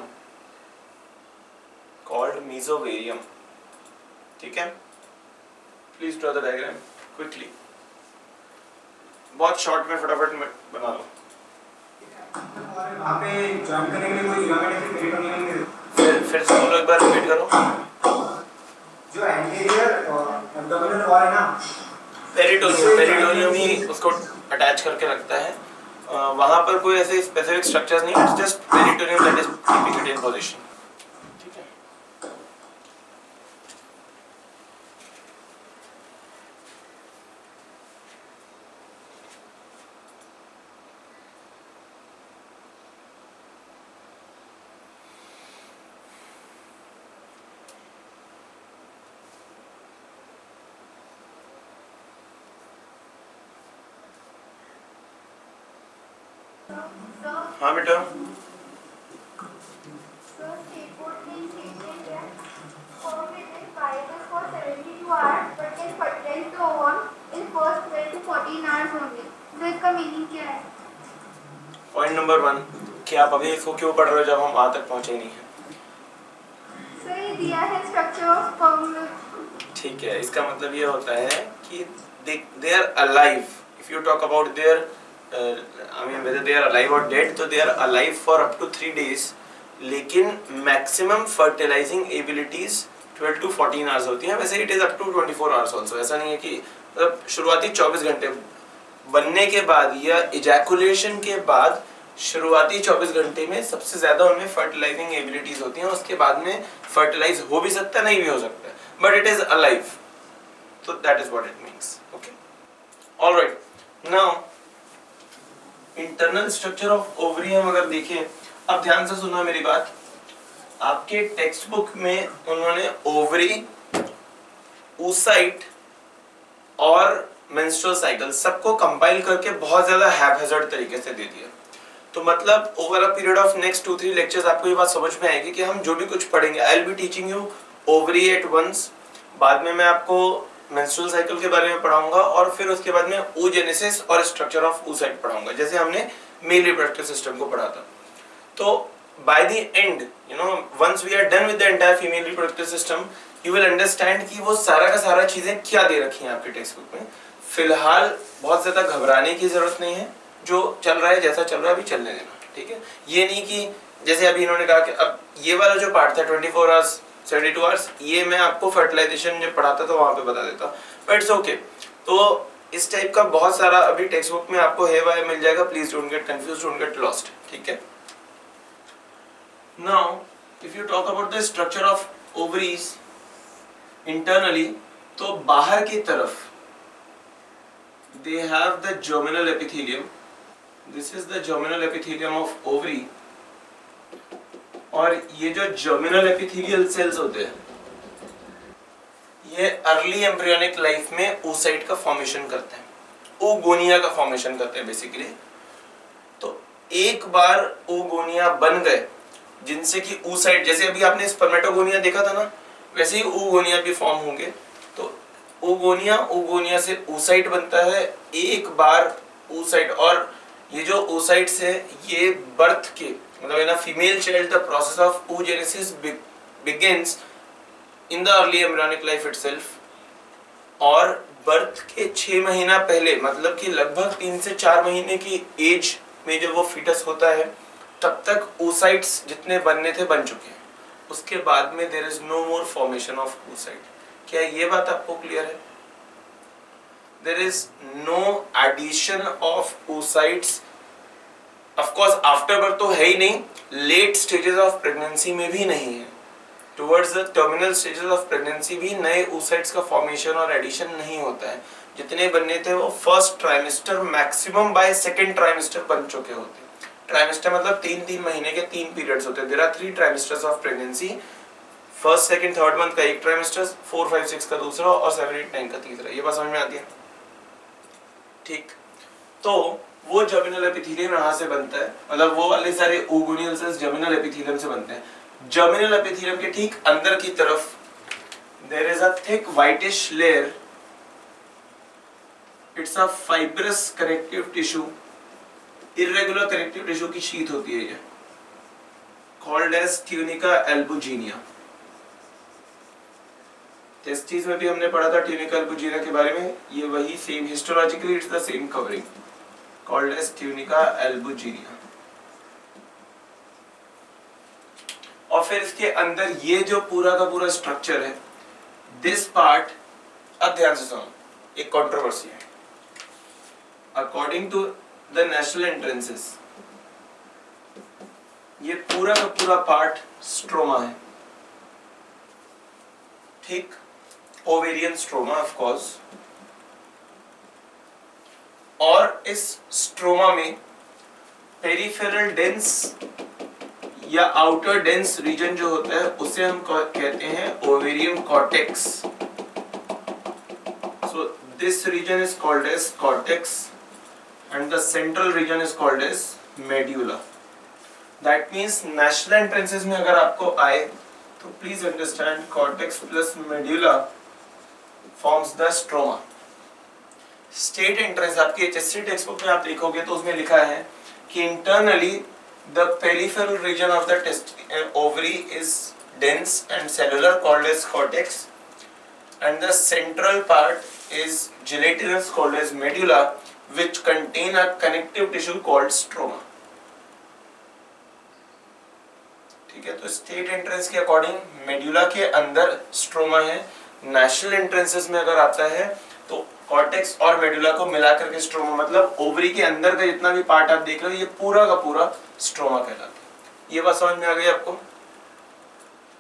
ठीक है, please draw the diagram quickly. बहुत short में फटाफट में बना लो. वहाँ पे join करने के लिए कोई लिगामेंट है पेरिटोनियम में? फिर से बोलो, एक बार रिपीट करो. जो एंटीरियर एब्डोमिनल वॉल है ना, पेरिटोनियम ही उसको अटैच करके रखता है. वहाँ पर कोई ऐसे स्पेसिफिक स्ट्रक्चर्स नहीं, it's just peritoneum that is keeping it in position. ठीक है, हाँ बेटा, So staples means statement here. Sperm within 5 is for 72 hours, but can fertilize the ovum in first 12 to 14 hours only. So इसका meaning क्या है? Point number 1 कि आप अभी इसको क्यों पढ़ रहे हो जब हम वहां तक पहुंचे नहीं हैं। सर ये दिया है स्ट्रक्चर ऑफ स्पर्म। ठीक है, इसका मतलब ये होता है कि they are alive. If you talk about their I mean whether they are alive or dead, तो they are alive for up to 3 days. लेकिन maximum fertilizing abilities 12 to 14 hours होती हैं। वैसे it is up to 24 hours also। ऐसा नहीं है कि मतलब शुरुआती 24 घंटे बनने के बाद या इजैकुलेशन के बाद शुरुआती 24 घंटे में सबसे ज्यादा उनमें फर्टिलाइजिंग एबिलिटीज होती हैं। उसके बाद में फर्टिलाइज हो भी सकता है, नहीं भी हो सकता है, but it is alive, so that is what it means. Okay, all right. Now internal structure of ovary हम अगर देखें, अब ध्यान से सुना मेरी बात। आपके टेक्स्ट बुक में उन्होंने ओवरी, oocyte और मेंस्ट्रुअल साइकिल सबको कंपाइल करके बहुत ज्यादा हैपहैज़र्ड तरीके से दे दिया। तो मतलब over a period of next 2-3 lectures आपको ये बात समझ में आएगी कि हम जो भी कुछ पढ़ेंगे, I will be teaching you ovary at once, बाद में मैं आपको मेंस्ट्रुअल साइकिल के बारे में पढ़ाऊंगा और फिर उसके बाद में oogenesis और स्ट्रक्चर ऑफ oocyte पढ़ाऊंगा, जैसे हमने मेल रिप्रोडक्टिव सिस्टम को पढ़ा था। तो by the end once we are done with the entire female reproductive system, you will understand कि वो सारा का सारा चीजें क्या दे रखी हैं आपके टेक्स्ट बुक में। फिलहाल बहुत ज्यादा घबराने की जरूरत नहीं है, जो चल रहा है जैसा चल रहा है अभी चलने देना, ठीक है। ये नहीं कि जैसे अभी इन्होंने कहा कि अब ये वाला जो पार्ट था 24 आवर्स 72 आवर्स, ये मैं आपको फर्टिलाइजेशन जब पढ़ाता था वहां पे बता देता, बट इट्स ओके। तो इस टाइप का बहुत सारा अभी टेक्स्ट बुक में आपको है वाय मिल जाएगा। Please don't get confused, don't get lost, ठीक है। Now if you talk about the structure of ovaries internally, तो बाहर की तरफ they have the germinal epithelium. This is the germinal epithelium of ovary. और ये जो germinal epithelial cells होते हैं, ये अर्ली एम्ब्रियोनिक लाइफ में oocyte का फॉर्मेशन करते हैं, oogonia का फॉर्मेशन करते हैं बेसिकली। तो एक बार oogonia बन गए, जिनसे कि oocyte, जैसे अभी आपने स्पर्मेटोगोनिया देखा था ना, वैसे ही oogonia भी फॉर्म होंगे। तो oogonia से oocyte बनता है। एक बार oocyte, और ये जो oocytes है ये बर्थ के मतलब in a female child the process of oogenesis begins in the early embryonic life itself। और बर्थ के 6 महीना पहले, मतलब कि लगभग 3 से 4 महीने की एज में जब वो फीटस होता है, तब तक oocytes जितने बनने थे बन चुके हैं। उसके बाद में there is no more formation of oocyte। क्या ये बात आपको क्लियर है? There is no addition of oocytes। Of course after birth तो है ही नहीं, late stages of pregnancy में भी नहीं है, towards the terminal stages of pregnancy भी नए oocytes का formation और addition नहीं होता है। जितने बनने थे वो first trimester, maximum by second trimester बन चुके होते हैं। ट्राइमेस्टर मतलब 3-3 महीने के 3 पीरियड्स होते हैं। There are 3 trimesters of pregnancy। First, second, third month का एक ट्राइमेस्टर, 4, 5, 6 का दूसरा और 7, 8, 9 का तीसरा। ये बात समझ में आती है? ठीक। तो वो जर्मिनल एपिथेलियम यहाँ से बनता है, मतलब वो वाले सारे oogoneal सेल्स जर्मिनल एपिथेलियम से बनते हैं। जर्मिनल एपिथेलियम के ठीक अंदर की तरफ there is a thick whitish layer। It's a fibrous connective tissue, irregular connective tissue की शीट होती है ये, called as tunica albuginea। Testis में भी हमने पढ़ा था ट्यूनिका अल्बुजिना के बारे में। ये वही same, histologically it's the same covering, called as tunica albuginea. और फिर इसके अंदर ये जो पूरा का पूरा स्ट्रक्चर है, दिस पार्ट, अब ध्यान से सुनो, एक कंट्रोवर्सी है। According to the national entrances, ये पूरा का पूरा पार्ट स्ट्रोमा है, ठीक, ओवेरियन स्ट्रोमा ऑफ कोर्स। और इस स्ट्रोमा में पेरिफेरल डेंस या आउटर डेंस रीजन जो होता है उसे हम कहते हैं ovarian cortex. So this region is called as cortex and the central region is called as medulla. That means national entrances में अगर आपको आए तो please understand cortex plus medulla forms the stroma. State entrance आपकी HSC textbook में आप देखोगे तो उसमें लिखा है कि internally the peripheral region of the test ovary is dense and cellular called as cortex, and the central part is gelatinous called as medulla, which contain a connective tissue called stroma. ठीक है, तो state entrance के according medulla के अंदर stroma है। National entrances में अगर आता है तो कॉर्टेक्स और मेडुला को मिला करके स्ट्रोमा, मतलब ओवरी के अंदर का जितना भी पार्ट आप देख रहे हो ये पूरा का पूरा स्ट्रोमा कहलाता है। ये बात समझ में आ गई आपको?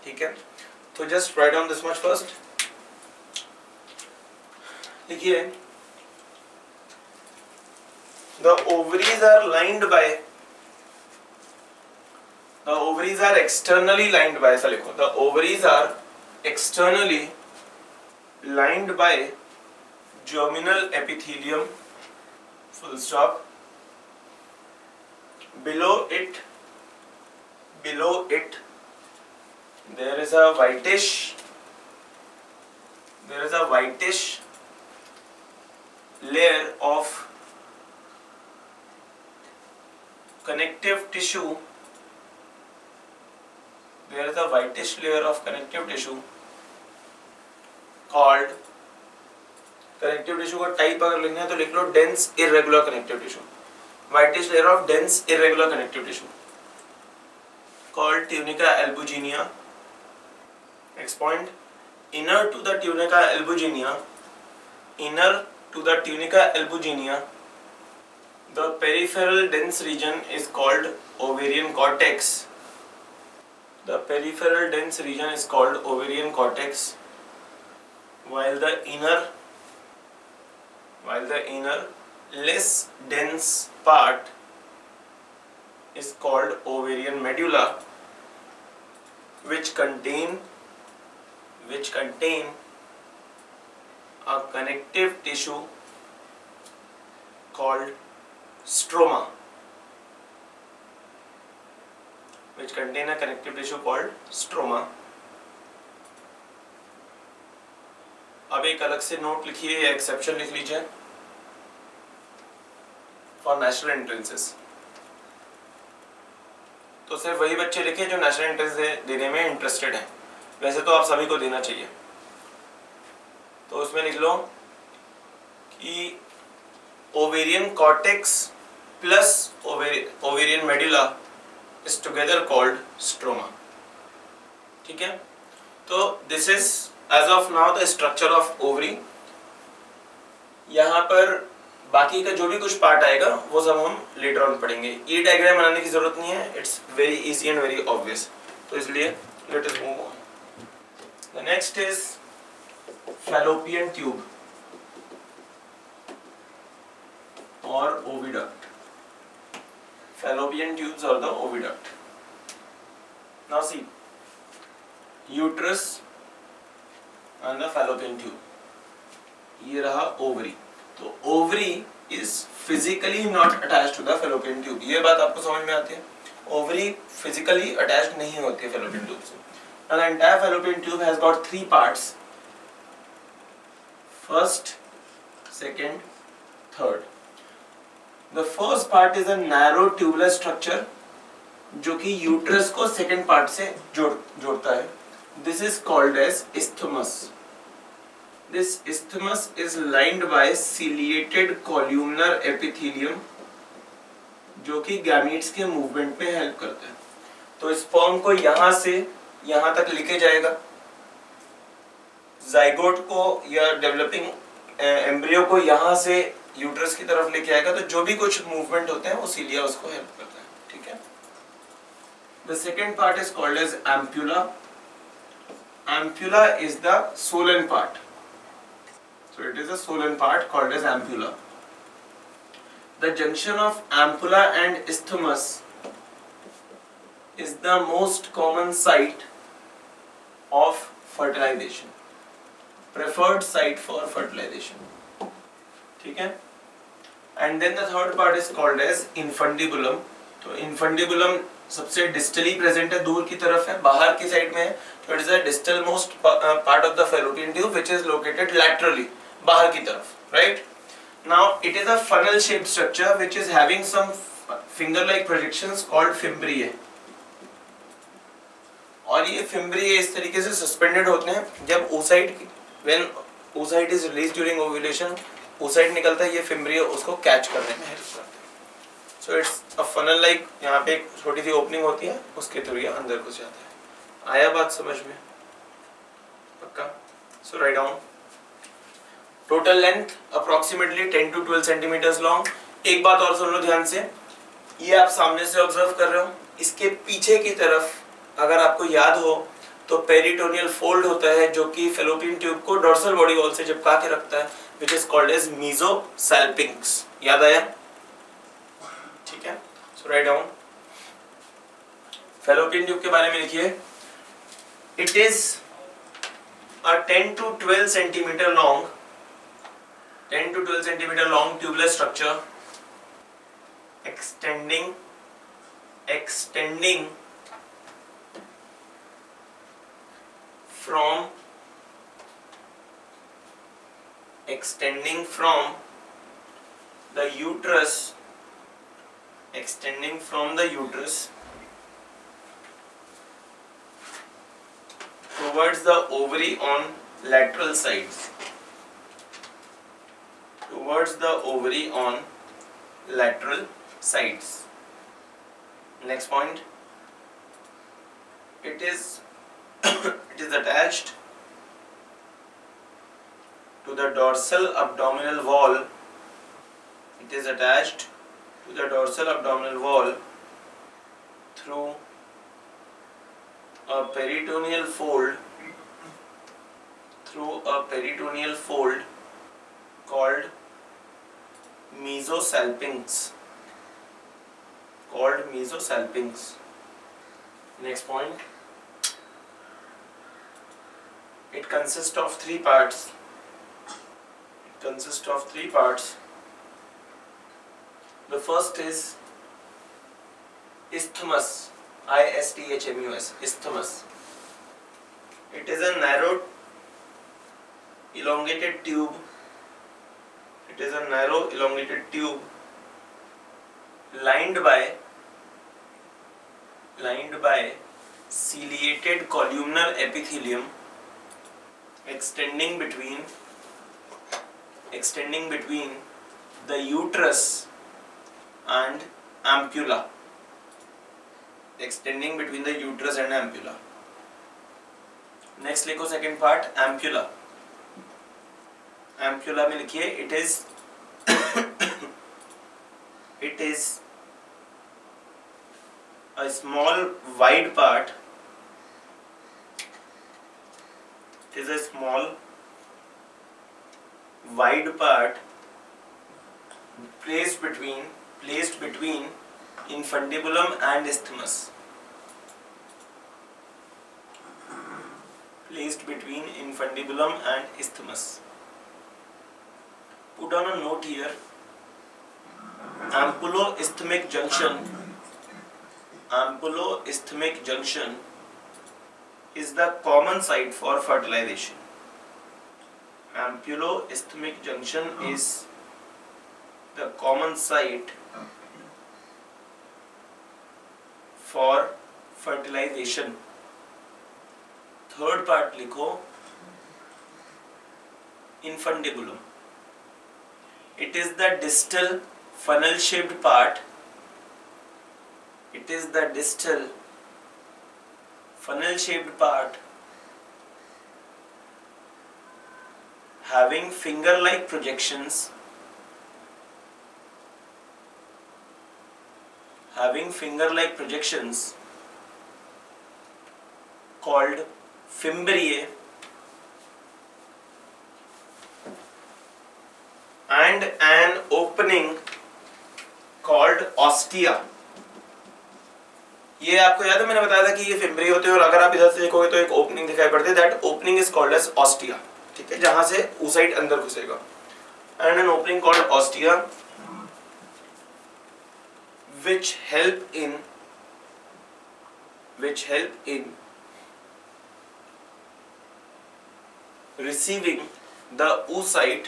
ठीक है, तो just write down this much first. देखिए, the ovaries are lined by, the ovaries are externally lined by, ऐसा लिखो, the ovaries are externally lined by germinal epithelium, full stop. Below it there is a whitish layer of connective tissue. There is a whitish layer of connective tissue called, connective tissue का type अगर लिखना है तो लिख लो dense irregular connective tissue. Whitish layer of dense irregular connective tissue called tunica albuginea. Next point, inner to the tunica albuginea, the peripheral dense region is called ovarian cortex. The peripheral dense region is called ovarian cortex, while the inner less dense part is called ovarian medulla, which contain a connective tissue called stroma. अब एक अलग से note लिखिए, exception लिख लीजिए for national entrances. तो सिर्फ वही बच्चे लिखे जो नेशनल एंट्रेंस देने में इंटरेस्टेड हैं, वैसे तो आप सभी को देना चाहिए। तो उसमें लिख लो कि ovarian cortex plus ovarian medulla is together called stroma. ठीक है, तो this is as of now the structure of ovary. यहाँ पर बाकी का जो भी कुछ पार्ट आएगा वो सब हम लेटर ऑन पढ़ेंगे। ये डायग्राम बनाने की जरूरत नहीं है, it's very easy and very obvious. तो इसलिए let us move on. The next is fallopian tube or oviduct. Fallopian tubes or the oviduct. Now see, uterus and the fallopian tube. ये रहा ovary. तो ovary is physically not attached to the fallopian tube. ये बात आपको समझ में आती है? Ovary physically attached नहीं होती है fallopian tube से. Now the entire fallopian tube has got three parts. First, second, third. The first part is a narrow tubular structure जो कि यूट्रस को सेकेंड पार्ट से जोड़ता है. This is called as isthmus. This isthmus is lined by ciliated columnar epithelium जो कि gametes के movement में हेल्प करता है. तो स्पर्म को यहाँ से यहाँ तक लेके जाएगा, जाइगोट को या डेवलपिंग एम्ब्रियो को यहाँ से यूट्रस की तरफ लेके आएगा. तो जो भी कुछ मूवमेंट होते हैं वो सीलिया उसको हेल्प करता है. ठीक है. The second part is called as ampulla. Ampulla is the swollen part. So it is a swollen part called as ampulla. The junction of ampulla and isthmus is the most common site of fertilization. Preferred site for fertilization. ठीक है. And then the third part is called as infundibulum. तो infundibulum सबसे distally present है, दूर की तरफ है, बाहर की साइड में है, तो it is the distal most part of the fallopian tube which is located laterally, बाहर की तरफ, right. Now it is a funnel shaped structure which is having some finger like projections called fimbriae, और ये fimbriae इस तरीके से suspended होते हैं जब oocyte, when oocyte is released during ovulation, oocyte निकलता है, ये फिम्ब्रिए उसको कैच करने में हेल्प करते हैं। So it's a funnel like, यहाँ पे एक छोटी सी ओपनिंग होती है, उसके थ्रू ये अंदर घुस जाता है। आया बात समझ में? पक्का? So write down. Total length approximately 10 to 12 centimetres long. एक बात और सुन लो ध्यान से, ये आप सामने से ऑब्जर्व कर रहे हो, इसके पीछे की तरफ अगर आपको याद हो तो पेरिटोनियल फोल्ड होता है जो कि फैलोपियन ट्यूब को डॉर्सल बॉडी वॉल से चिपका के रखता है, व्हिच इज कॉल्ड एज मीजोसैल्पिंक्स। याद आया? ठीक है, so write down. Fallopian tube के बारे में लिखिए, it is a 10 to 12 centimetre long, 10 to 12 centimetre long tubeless structure extending from the uterus towards the ovary on lateral sides, Next point, it is attached to the dorsal abdominal wall. Through a peritoneal fold called mesosalpinx. Next point, it consists of three parts. The first is isthmus, isthmus, isthmus. It is a narrow elongated tube. Lined by ciliated columnar epithelium extending between the uterus and ampulla. Next लिखो second part, ampulla. में लिखिए, it is a small wide part. Placed between infundibulum and isthmus. Put down a note here. Ampulo-isthmic junction is the common site for fertilization. Ampulo-isthmic junction is the common site for fertilization. Third part लिखो, infundibulum. It is the distal funnel-shaped part. Having finger-like projections. Called fimbriae, and an opening called ostia. ये आपको याद है, मैंने बताया था कि ये फिम्ब्रिए होते हैं, और अगर आप इधर से देखोगे तो एक ओपनिंग दिखाई पड़ती है, that opening is called as ostia. ठीक है, जहां से oocyte अंदर घुसेगा, and an opening called ostia which help in receiving the oocyte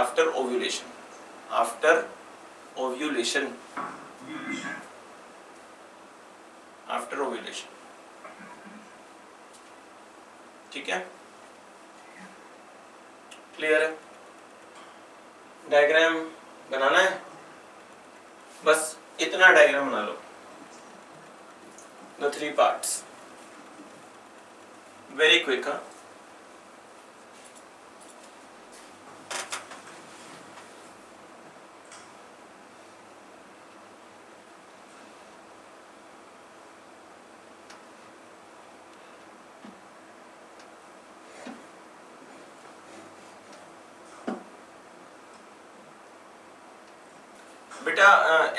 after ovulation. ठीक है, क्लियर है? डायग्राम बनाना है, बस इतना डायग्राम बना लो, the 3 parts, very quick. हाँ, बेटा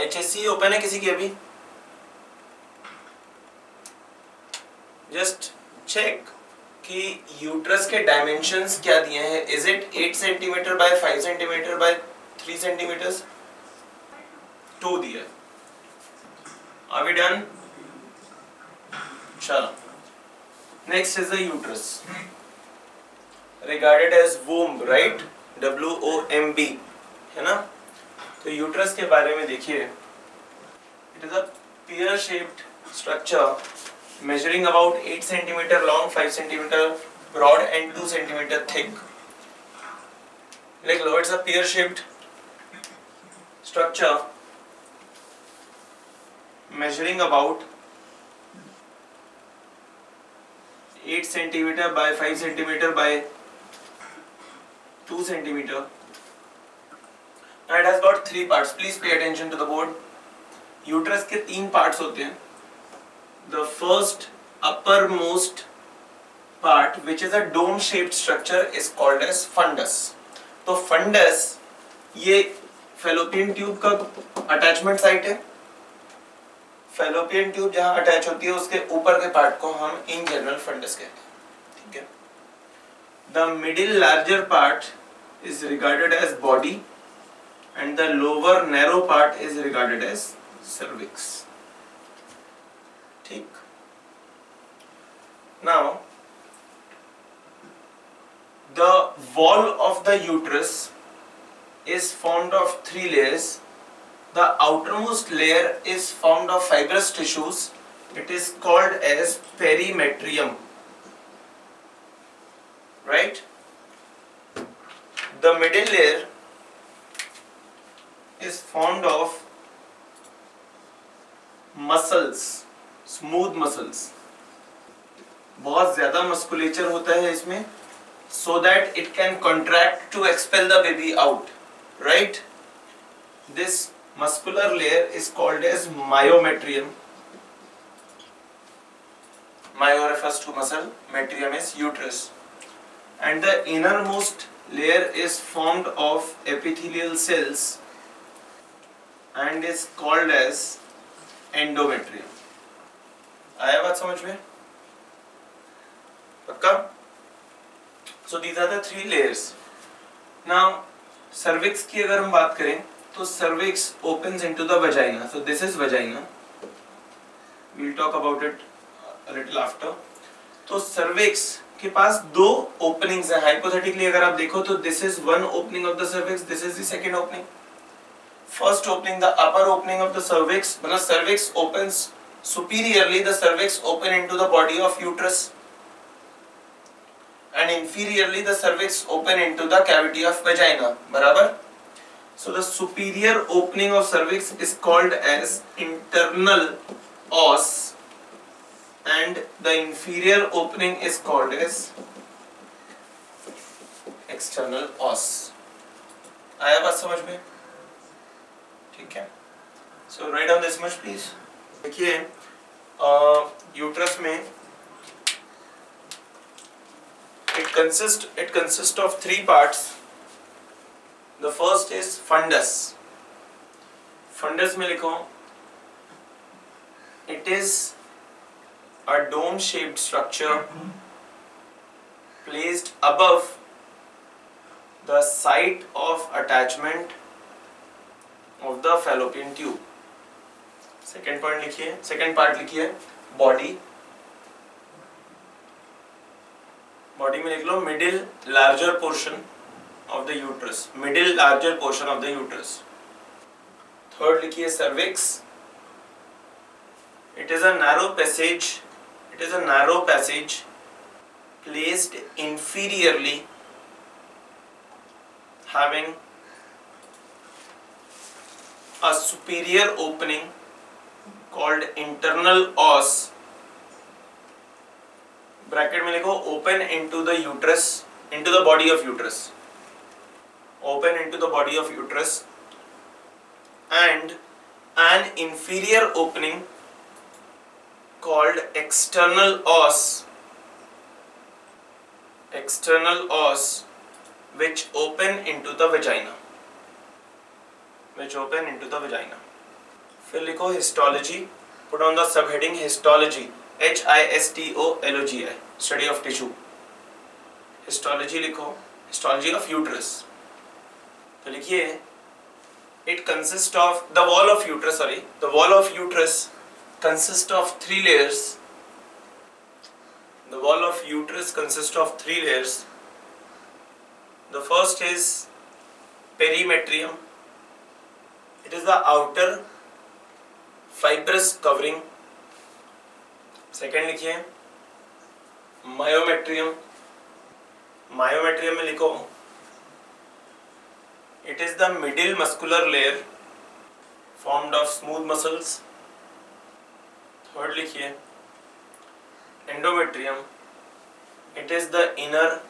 HSC ओपन है किसी की अभी? जस्ट चेक कि यूट्रस के डायमेंशंस क्या दिए हैं. Is it 8 centimetre by 5 centimetre by 3 centimetres? 2 दिया. Are we done? चलो, next is the uterus, regarded as womb, right? WOMB, है ना? तो यूट्रस के बारे में देखिए, it is a pear shaped structure measuring about 8 centimeter long, 5 centimeter broad and 2 centimeter thick. Like it's a pear shaped structure measuring about 8 centimeter by 5 centimeter by 2 centimeter. And it has got 3 parts. Please pay attention to the board. Uterus के 3 parts होते हैं. The first uppermost part, which is a dome-shaped structure, is called as fundus. तो fundus ये fallopian tube का attachment site है. fallopian tube जहाँ attach होती है उसके ऊपर के part को हम in general fundus कहते हैं. ठीक है? The middle larger part is regarded as body, and the lower narrow part is regarded as cervix. ठीक. Now, the wall of the uterus is formed of 3 layers. The outermost layer is formed of fibrous tissues. It is called as perimetrium. Right? The middle layer is formed of muscles, smooth muscles. बहुत ज़्यादा musculature होता है इसमें, so that it can contract to expel the baby out, right? This muscular layer is called as myometrium. Myo refers to muscle, metrium is uterus. And the innermost layer is formed of epithelial cells and is called as endometrium. आया बात समझ में? पक्का? So these are the 3 layers. Now cervix की अगर हम बात करें तो cervix opens into the vagina. So this is vagina. We'll talk about it a little after. तो cervix के पास 2 openings हैं. Hypothetically अगर आप देखो तो this is one opening of the cervix, this is the second opening. First opening, the upper opening of the cervix, मतलब cervix opens superiorly, the cervix open into the body of uterus, and inferiorly the cervix open into the cavity of vagina. बराबर? So the superior opening of cervix is called as internal os, and the inferior opening is called as external os. आया बात समझ में? ठीक है. So write down this much please. देखिए uterus में it consists of 3 parts. The first is fundus. Fundus में लिखो, it is a dome-shaped structure placed above the site of attachment of the fallopian tube. Second point लिखिए, second part लिखिए body. Body में लिख लो middle larger portion of the uterus, middle larger portion of the uterus. Third लिखिए cervix. It is a narrow passage, it is a narrow passage placed inferiorly, having a superior opening called internal os. Bracket में लिखो open into the uterus, into the body of uterus, open into the body of uterus, and an inferior opening called external os, external os, which open into the vagina, which open into the vagina. फिर लिखो histology, put on the subheading histology, HISTOLOGI, study of tissue. histology लिखो, histology of uterus. तो लिखिए it consists of the wall of uterus, sorry, the wall of uterus consists of 3 layers. The wall of uterus consists of 3 layers. The first is perimetrium. It is the outer fibrous covering. Second लिखिए myometrium. Myometrium में लिखो it is the middle muscular layer formed of smooth muscles. Third लिखिए endometrium. It is the inner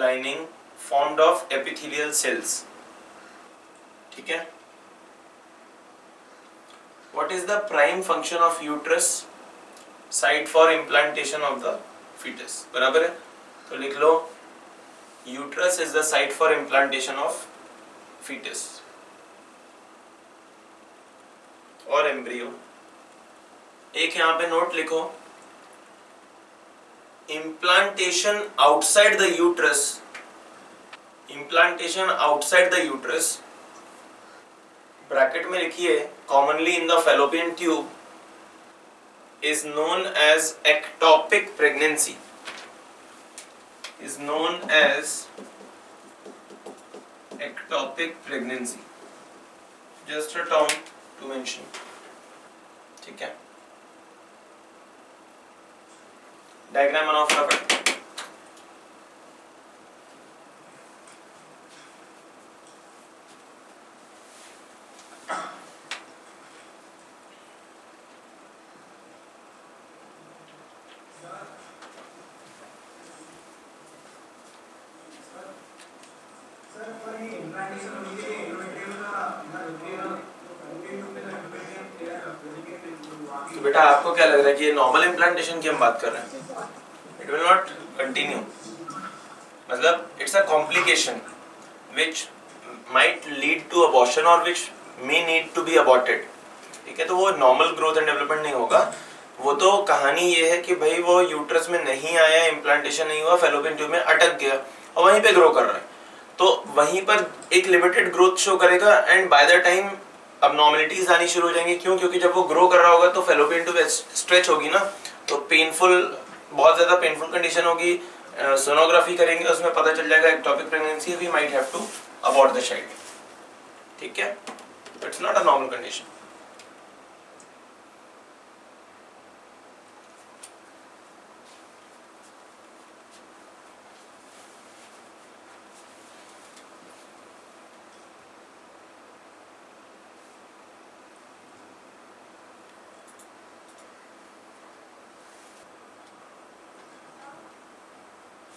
lining formed of epithelial cells. ठीक है. What is the prime function of uterus? Site for implantation of the fetus. बराबर है. तो लिख लो uterus is the site for implantation of fetus or embryo. एक यहाँ पे note लिखो implantation outside the uterus, implantation outside the uterus, bracket में लिखिए commonly in the fallopian tube is known as ectopic pregnancy, is known as ectopic pregnancy, just a term to mention. ठीक है. Diagram बनाओ फटाफट. Sir पर ये implantation होने के लिए एंडोमेट्रियम का तो बेटा आपको क्या लग रहा है कि ये नॉर्मल इम्प्लांटेशन की हम बात कर रहे हैं? It will not continue. मतलब it's a complication which might lead to abortion और which may need to be aborted. ठीक है. तो वो नॉर्मल ग्रोथ एंड डेवलपमेंट नहीं होगा. वो तो कहानी ये है कि भाई वो यूट्रस में नहीं आया, इम्प्लांटेशन नहीं हुआ, फेलोपियन ट्यूब में अटक गया और वहीं पे ग्रो कर रहा है. तो वहीं पर एक लिमिटेड ग्रोथ शो करेगा and bye the time abnormalities आनी शुरू हो जाएंगी. क्यों? क्योंकि जब वो ग्रो कर रहा होगा तो फेलोपियन ट्यूब स्ट्रेच होगी ना, तो पेनफुल, बहुत ज़्यादा पेनफुल कंडीशन होगी. सोनोग्राफी करेंगे उसमें पता चल जाएगा ectopic pregnancy, we might have to abort the child. ठीक है. It's not a normal condition.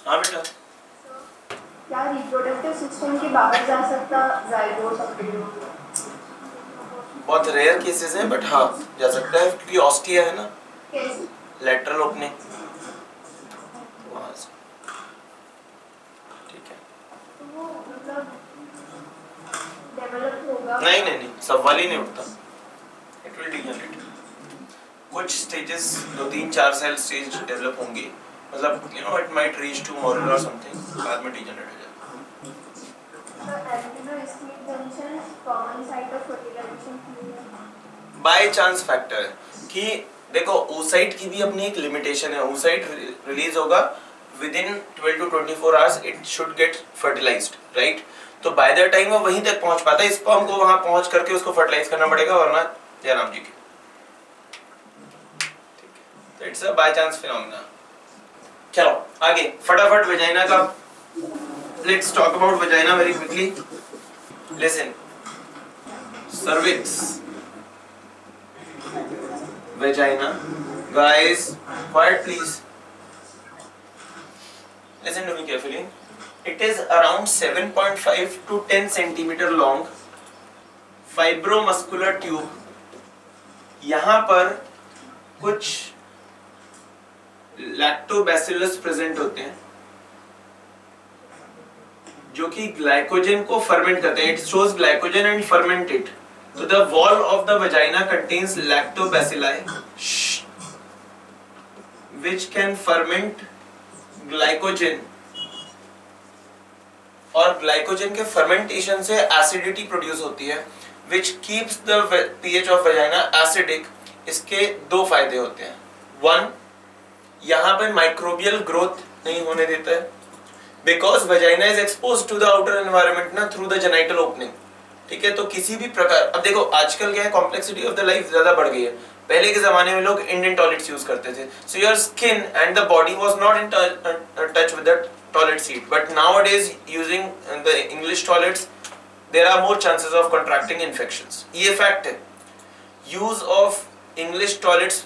हाँ बेटा. क्या रिप्रोडक्टिव सिस्टम के बाहर जा सकता जाइगोट और बहुत रेयर केसेस हैं बट हाँ जा सकता है क्योंकि ऑस्टिया है ना, कैसे? लेटरल ओपनिंग वहाँ से. ठीक है. तो वो मतलब डेवलप होगा? नहीं नहीं नहीं, सवाल ही नहीं उठता. It will degenerate. कुछ स्टेजेस 2-3-4 सेल स्टेज डेवलप होंगे मतलब it might reach to moral or something, बाद में degenerate हो जाएगा. So albumin-isthmic junction is common site of fertilization failure. By chance factor है कि देखो oocyte की भी अपनी एक लिमिटेशन है. oocyte रिलीज होगा within 12 to 24 hours it should get fertilized, right? तो बाय द टाइम वो वहीं तक पहुंच पाता है, स्पर्म को वहां पहुंच करके उसको फर्टिलाइज करना पड़ेगा, वरना जयराम जी की. तो it's a by chance phenomena. चलो आगे फटाफट वेजाइना का, let's talk about vagina very quickly. Listen, cervix, vagina, guys, quiet please, listen to me carefully. It is around 7.5 to 10 centimeter long, fibromuscular tube. यहाँ पर कुछ lactobacillus प्रेजेंट होते हैं जो कि ग्लाइकोजन को फर्मेंट करते हैं. It shows glycogen and ferment it. So the wall of the vagina contains lactobacilli which can ferment glycogen, और ग्लाइकोजन के फर्मेंटेशन से एसिडिटी प्रोड्यूस होती है which keeps the pH of vagina acidic. इसके दो फायदे होते हैं. वन, यहाँ पे माइक्रोबियल ग्रोथ नहीं होने देता है because vagina is exposed to the outer environment ना through the genital opening. ठीक है, तो किसी भी प्रकार, अब देखो आजकल क्या है, कॉम्प्लेक्सिटी ऑफ द लाइफ ज्यादा बढ़ गई है. पहले के जमाने में लोग इंडियन टॉयलेट्स यूज करते थे, so your skin and the body was not in touch with the toilet seat. But nowadays using the English toilets there are more chances of contracting infections. ये फैक्ट है. Use of English toilets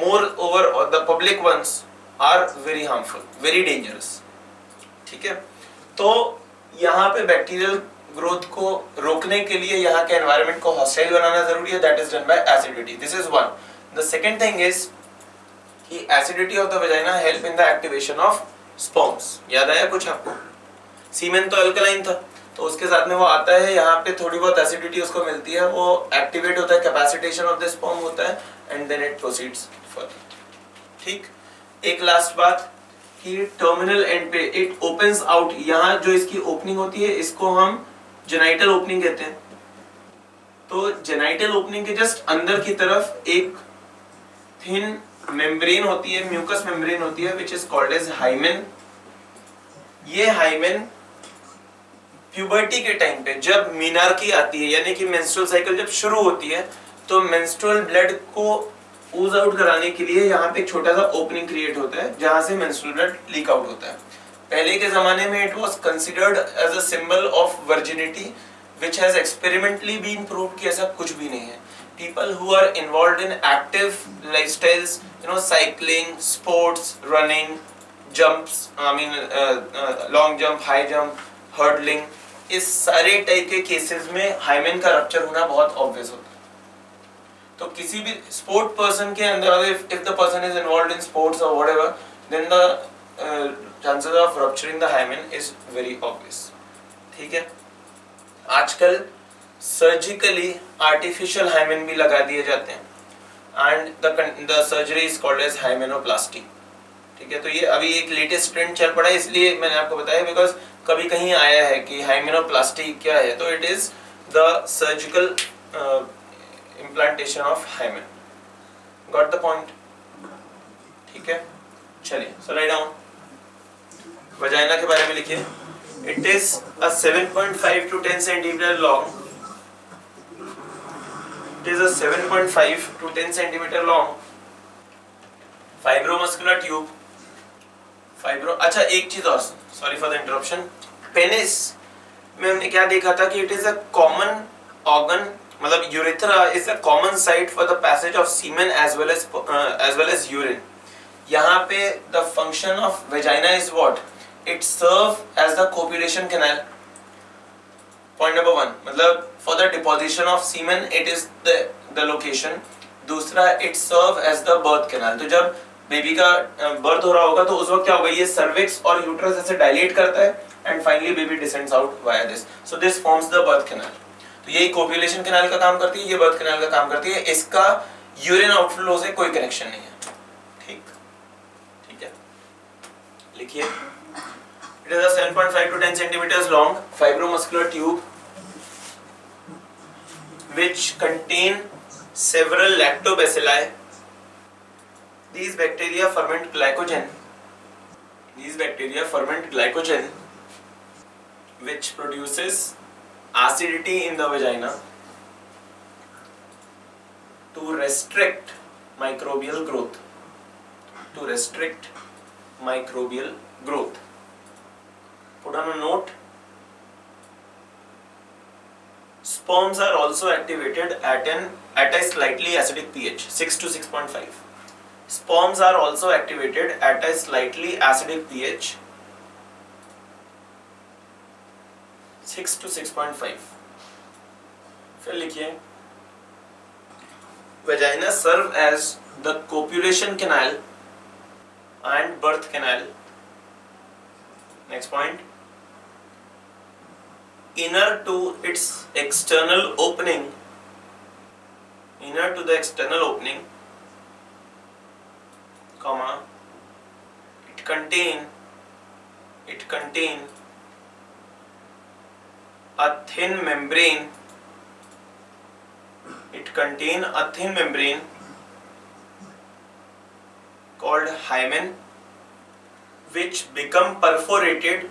more over the public ones are very harmful, very dangerous. ठीक है, तो यहाँ पे bacterial growth को रोकने के लिए यहाँ के एनवायरनमेंट को हॉस्टाइल बनाना जरूरी है. That is done by acidity. This is one. The second thing is कि acidity of the vagina help in the activation of sperms. याद आया कुछ आपको? सीमेन तो अल्कलाइन था, तो उसके साथ में वो आता है, यहाँ पे थोड़ी बहुत एसिडिटी उसको मिलती है, वो एक्टिवेट होता है, कैपेसिटेशन ऑफ द स्पर्म होता है, and then it proceeds further. ठीक, एक लास्ट बात कि टर्मिनल एंड पे इट ओपन्स आउट. यहाँ जो इसकी ओपनिंग होती है इसको हम जेनाइटल ओपनिंग कहते हैं. तो जेनाइटल ओपनिंग के जस्ट अंदर की तरफ एक थिन मेम्ब्रेन होती है, म्यूकस मेम्ब्रेन होती है, which is called as hymen. ये हाइमेन प्यूबर्टी के टाइम पे जब मीनार्की आती है, यानी कि मेंस्ट्रुअल साइकिल जब शुरू होती है, तो मेंस्ट्रुअल ब्लड को ऊज आउट कराने के लिए यहाँ पे एक छोटा सा ओपनिंग क्रिएट होता है जहां से मेंस्ट्रुअल ब्लड लीक आउट होता है. पहले के जमाने में it was considered as a symbol of virginity which has experimentally been proved कि ऐसा कुछ भी नहीं है. People who are involved in active lifestyles, you know, cycling, sports, running, jumps, I mean long jump, high jump, hurdling, इस सारे type के cases में हाइमेन का रप्चर होना बहुत ऑब्वियस होता है. तो किसी भी स्पोर्ट पर्सन के अंदर if the person is involved in sports or whatever, then the chances of rupturing the hymen is very obvious. ठीक है, आजकल सर्जिकली आर्टिफिशियल हाइमेन भी लगा दिए जाते हैं and the surgery is called as hymenoplasty. ठीक है, तो ये अभी एक लेटेस्ट ट्रेंड चल पड़ा है, इसलिए मैंने आपको बताया बिकॉज कभी कहीं आया है कि हाइमेनोप्लास्टी क्या है. तो it is the surgical implantation of hymen. Got the point? ठीक है, चलिए, so write down. वजाइना के बारे में लिखिए. It is a 7.5 to 10 centimeter long. It is a 7.5 to 10 centimeter long fibromuscular tube. अच्छा, एक चीज और, sorry for the interruption. Penis में हमने क्या देखा था कि it is a common organ, मतलब urethra is a common site for the passage of semen as well as urine. यहाँ पे the function of vagina is what? It serves as the copulation canal. Point number one, मतलब for the deposition of semen it is the location. दूसरा, it serves as the birth canal. तो जब baby का birth हो रहा होगा तो उस वक्त क्या होगा, ये सर्विक्स और यूट्रस ऐसे डायलेट करता है and finally baby descends out via this. So this forms the birth canal. तो यही कोपुलेशन कैनाल का काम करती है, ये बर्थ कैनाल का काम करती है. इसका यूरिन आउटफ्लो से कोई कनेक्शन नहीं है. ठीक है, लिखिए, it is a 7.5 to 10 centimeters long fibromuscular tube which contain several lactobacilli. These bacteria ferment glycogen. Which produces acidity in the vagina to restrict microbial growth. Put on a note. Sperms are also activated at a slightly acidic pH, 6 to 6.5. Sperms are also activated at a slightly acidic pH, 6 to 6.5. फिर लिखिए, vagina serve as the copulation canal and birth canal. Next point. Inner to the external opening, comma, it contain a thin membrane. Called hymen, which become perforated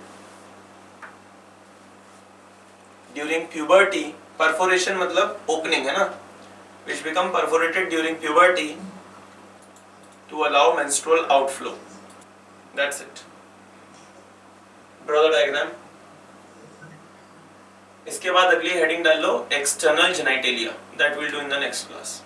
during puberty. Perforation मतलब opening है ना, which become perforated during puberty to allow menstrual outflow. That's it. Draw the diagram. इसके बाद अगली heading डाल लो, external genitalia. That we'll do in the next class.